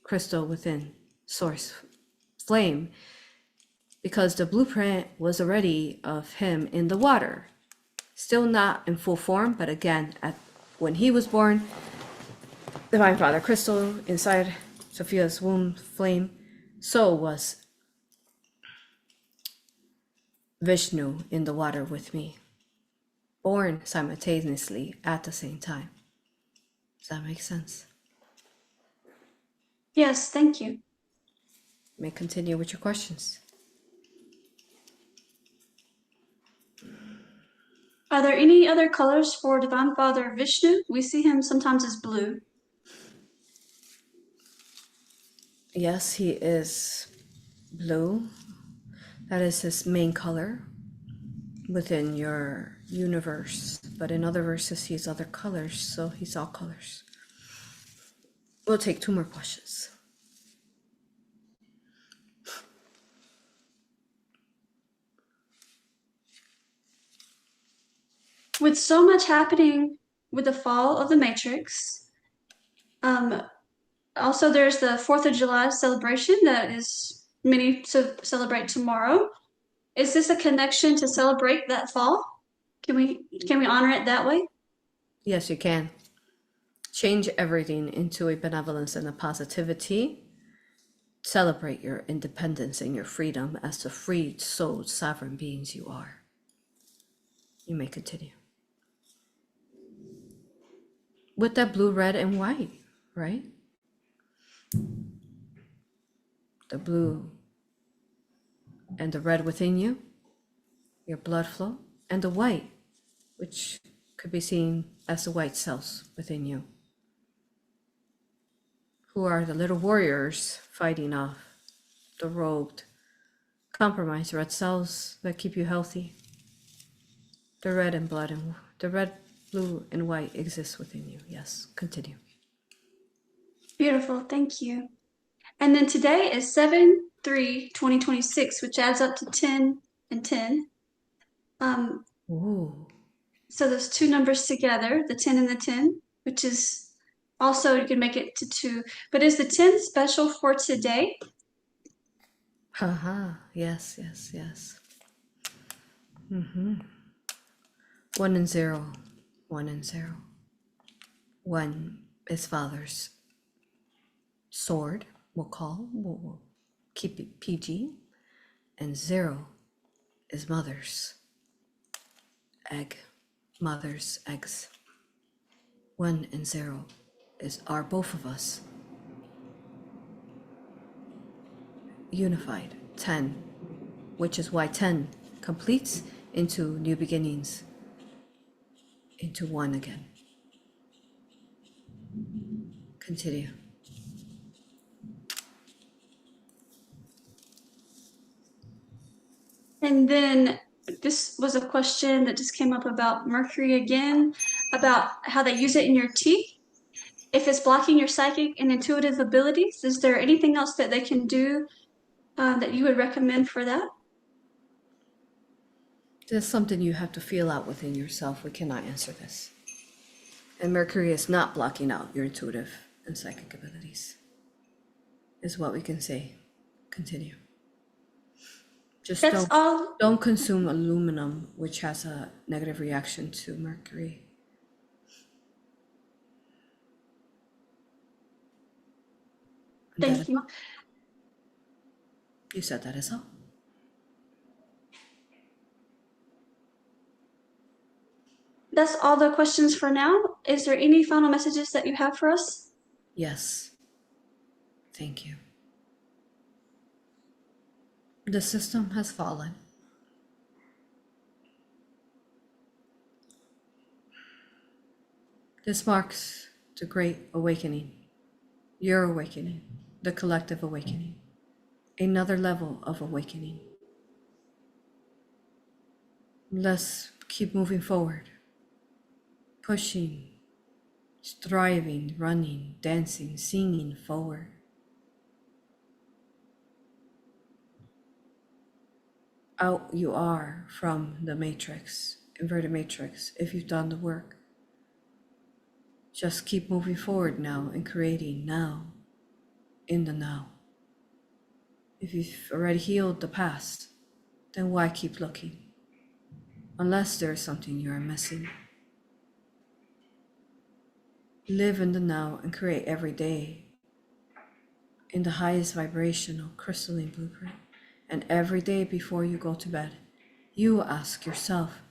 crystal within Source Flame because the blueprint was already of him in the water. Still not in full form, but again, when he was born, Divine Father Crystal inside Sophia's womb flame, so was Vishnu in the water with me, born simultaneously at the same time. Does that make sense? Yes, thank you. May continue with your questions. Are there any other colors for Divine Father Vishnu? We see him sometimes as blue. Yes, he is blue. That is his main color within your universe. But in other verses, he has other colors, so he's all colors. We'll take 2 more questions. With so much happening with the fall of the Matrix, also there's the 4th of July celebration that is many celebrate tomorrow. Is this a connection to celebrate that fall? Can we honor it that way? Yes, you can. Change everything into a benevolence and a positivity. Celebrate your independence and your freedom as the freed, souled, sovereign beings you are. You may continue. With that blue, red, and white, right? The blue and the red within you, your blood flow, and the white, which could be seen as the white cells within you, who are the little warriors fighting off the robed, compromised red cells that keep you healthy. The red and blood and the red, blue, and white exists within you. Yes, continue. Beautiful, thank you. And then today is 7/3/2026, which adds up to 10 and 10. Ooh. So those two numbers together, the 10 and the 10, which is also, you can make it to 2. But is the 10 special for today? Haha. Yes, yes, yes. 1 and 0. 1 and 0. 1 is father's sword, we'll keep it PG. And 0 is mother's egg, mother's eggs. 1 and 0 are both of us unified. 10, which is why 10 completes into new beginnings, into 1 again. Continue. And then this was a question that just came up about Mercury again, about how they use it in your teeth. If it's blocking your psychic and intuitive abilities, is there anything else that they can do that you would recommend for that? There's something you have to feel out within yourself. We cannot answer this. And Mercury is not blocking out your intuitive and psychic abilities, is what we can say. Continue. Just That's all. don't consume aluminum, which has a negative reaction to Mercury. Thank you. You said that is all. That's all the questions for now. Is there any final messages that you have for us? Yes. Thank you. The system has fallen. This marks the great awakening, your awakening, the collective awakening, another level of awakening. Let's keep moving forward, pushing, striving, running, dancing, singing forward. Out you are from the matrix, inverted matrix, if you've done the work. Just keep moving forward now and creating now, in the now. If you've already healed the past, then why keep looking? Unless there is something you are missing. Live in the now and create every day in the highest vibrational crystalline blueprint. And every day before you go to bed, you ask yourself,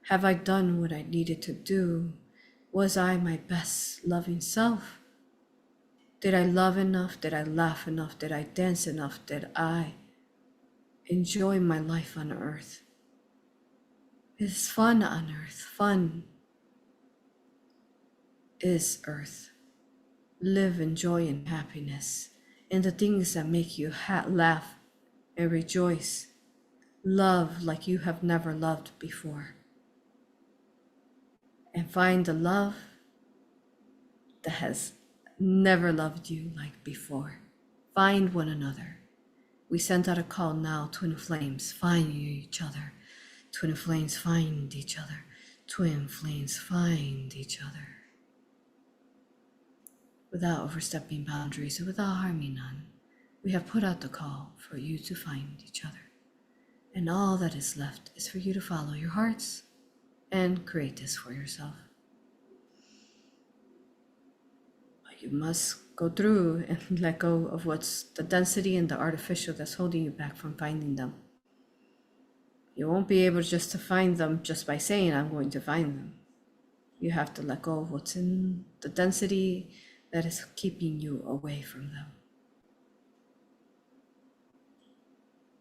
have I done what I needed to do? Was I my best loving self? Did I love enough? Did I laugh enough? Did I dance enough? Did I enjoy my life on earth? It's fun on earth. Fun is earth. Live in joy and happiness in the things that make you laugh and rejoice. Love like you have never loved before. And find the love that has never loved you like before. Find one another. We sent out a call now, twin flames, find each other. Twin flames, find each other. Twin flames, find each other. Without overstepping boundaries and without harming none, we have put out the call for you to find each other. And all that is left is for you to follow your hearts and create this for yourself. But you must go through and let go of what's the density and the artificial that's holding you back from finding them. You won't be able just to find them just by saying, I'm going to find them. You have to let go of what's in the density that is keeping you away from them.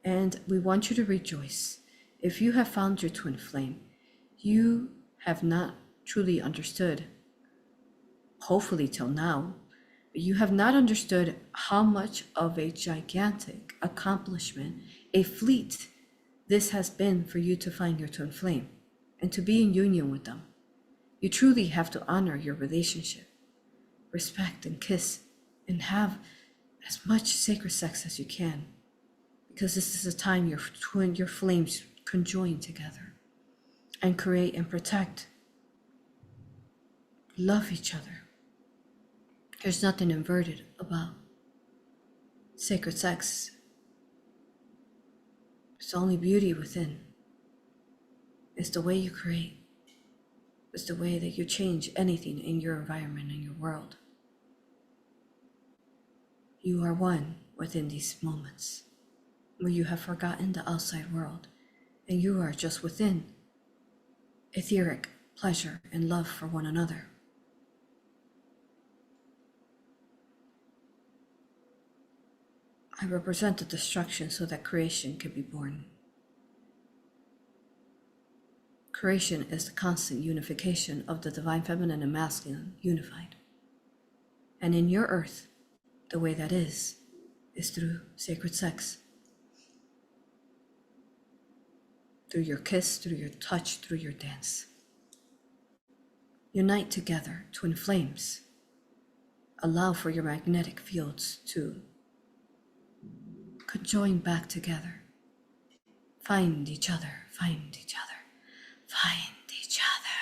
And we want you to rejoice. If you have found your twin flame, you have not truly understood, hopefully till now, but you have not understood how much of a gigantic accomplishment, a feat this has been for you to find your twin flame and to be in union with them. You truly have to honor your relationship, respect and kiss, and have as much sacred sex as you can, because this is a time your flames conjoin together and create and protect, love each other. There's nothing inverted about sacred sex. It's the only beauty within. It's the way you create. It's the way that you change anything in your environment, in your world. You are one within these moments where you have forgotten the outside world and you are just within etheric pleasure and love for one another. I represent the destruction so that creation can be born. Creation is the constant unification of the divine feminine and masculine unified. And in your earth, the way that is through sacred sex. Through your kiss, through your touch, through your dance. Unite together, twin flames. Allow for your magnetic fields to conjoin back together. Find each other, find each other, find each other.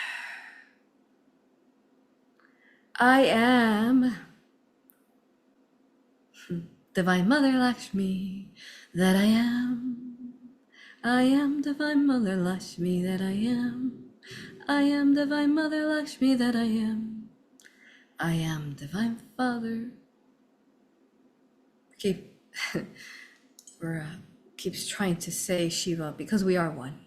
I am Divine Mother Lakshmi, that I am. I am Divine Mother Lakshmi, that I am. I am Divine Mother Lakshmi, that I am. I am Divine Father. Keeps trying to say Shiva because we are one.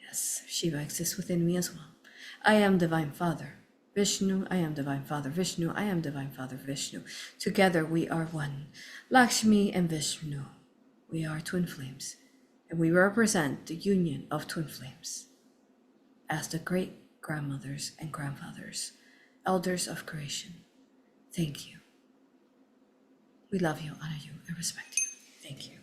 Yes, Shiva exists within me as well. I am Divine Father Vishnu. I am Divine Father Vishnu. I am Divine Father Vishnu. Together we are one. Lakshmi and Vishnu. We are twin flames. And we represent the union of twin flames as the great grandmothers and grandfathers, elders of creation. Thank you. We love you, honor you, and respect you. Thank you.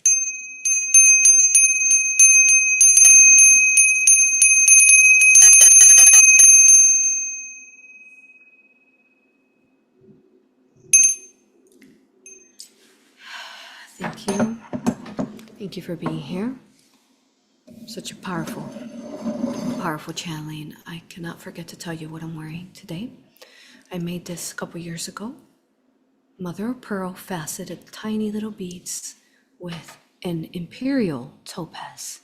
Thank you. Thank you for being here. Such a powerful channeling. I cannot forget to tell you what I'm wearing today. I made this a couple years ago. Mother of pearl faceted tiny little beads with an imperial topaz.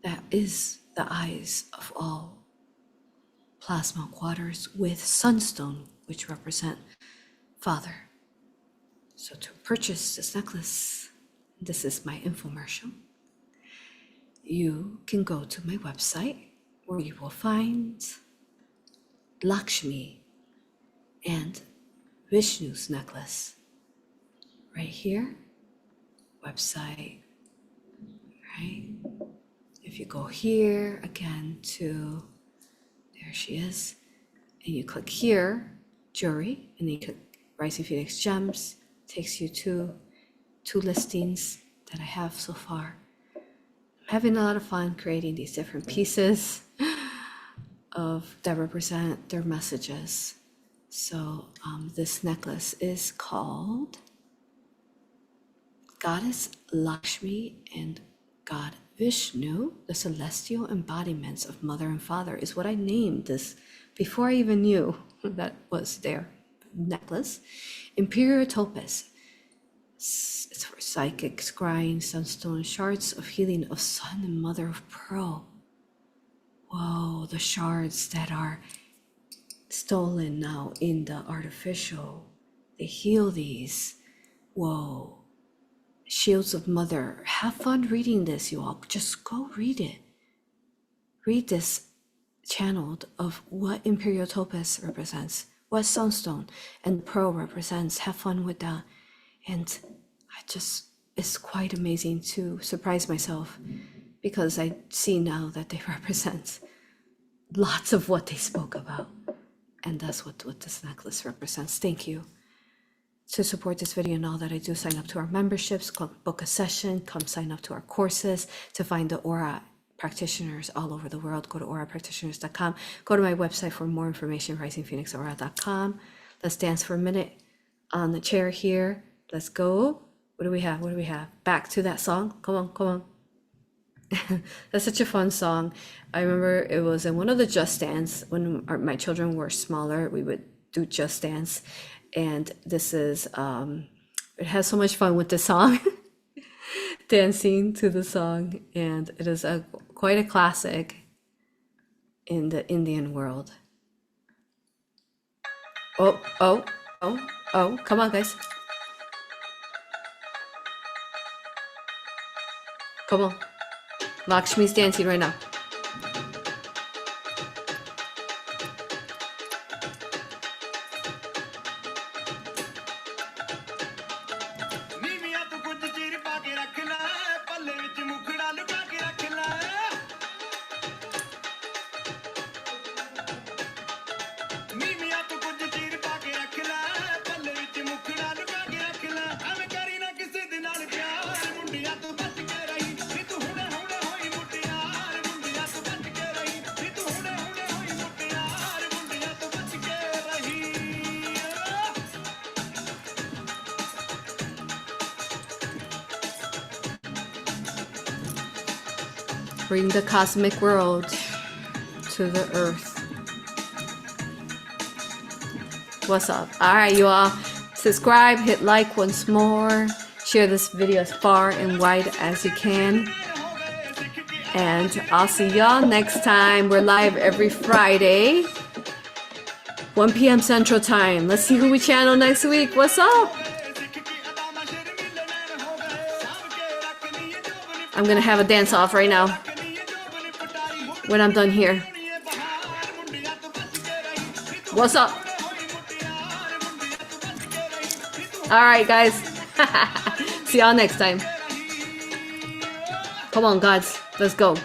That is the eyes of all plasma waters, with sunstone, which represent Father. So to purchase this necklace, this is my infomercial. You can go to my website where you will find Lakshmi and Vishnu's necklace. Right here, website, right? If you go here again to, there she is, and you click here, jewelry, and then you click Rising Phoenix Gems, takes you to 2 listings that I have so far. I'm having a lot of fun creating these different pieces that represent their messages. So this necklace is called Goddess Lakshmi and God Vishnu, the celestial embodiments of Mother and Father, is what I named this before I even knew that was their necklace. Imperial Topaz. It's for psychic, scrying, sunstone, shards of healing of sun and mother of pearl. Whoa, the shards that are stolen now in the artificial, they heal these. Whoa. Shields of Mother. Have fun reading this, you all. Just go read it. Read this channeled of what Imperial Topaz represents, what Sunstone and Pearl represents. Have fun with that. And I just is quite amazing to surprise myself, because I see now that they represent lots of what they spoke about. And that's what this necklace represents. Thank you. To support this video and all that I do, sign up to our memberships, book a session, come sign up to our courses. To find the Aura practitioners all over the world, go to aurapractitioners.com. Go to my website for more information, risingphoenixaura.com. Let's dance for a minute on the chair here. Let's go. What do we have? What do we have? Back to that song. Come on, come on. That's such a fun song. I remember it was in one of the Just Dance when my children were smaller. We would do Just Dance, and this is it has so much fun with the song. Dancing to the song, and it is quite a classic in the Indian world. Oh, oh, oh, oh, come on, guys. Come on. Lakshmi's dancing right now. Bring the cosmic world to the earth. What's up? All right, you all. Subscribe, hit like once more. Share this video as far and wide as you can. And I'll see y'all next time. We're live every Friday, 1 p.m. Central Time. Let's see who we channel next week. What's up? I'm gonna have a dance off right now when I'm done here. What's up? All right, guys. See y'all next time. Come on, gods. Let's go.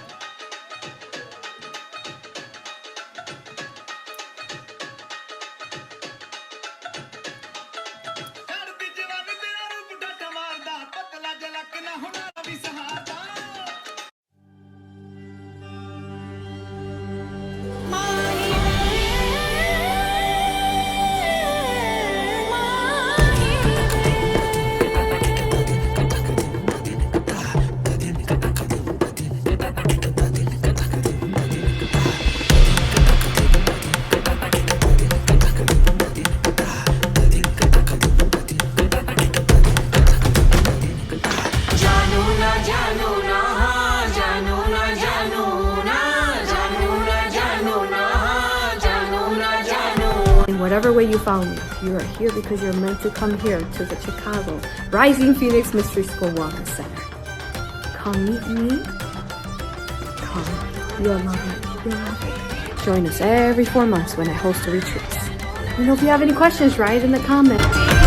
Whatever way you found me, you are here because you're meant to come here to the Chicago Rising Phoenix Mystery School Wellness Center. Come meet me. Come. You're loved. You're loved. Join us every 4 months when I host a retreat. You know, if you have any questions, write in the comments.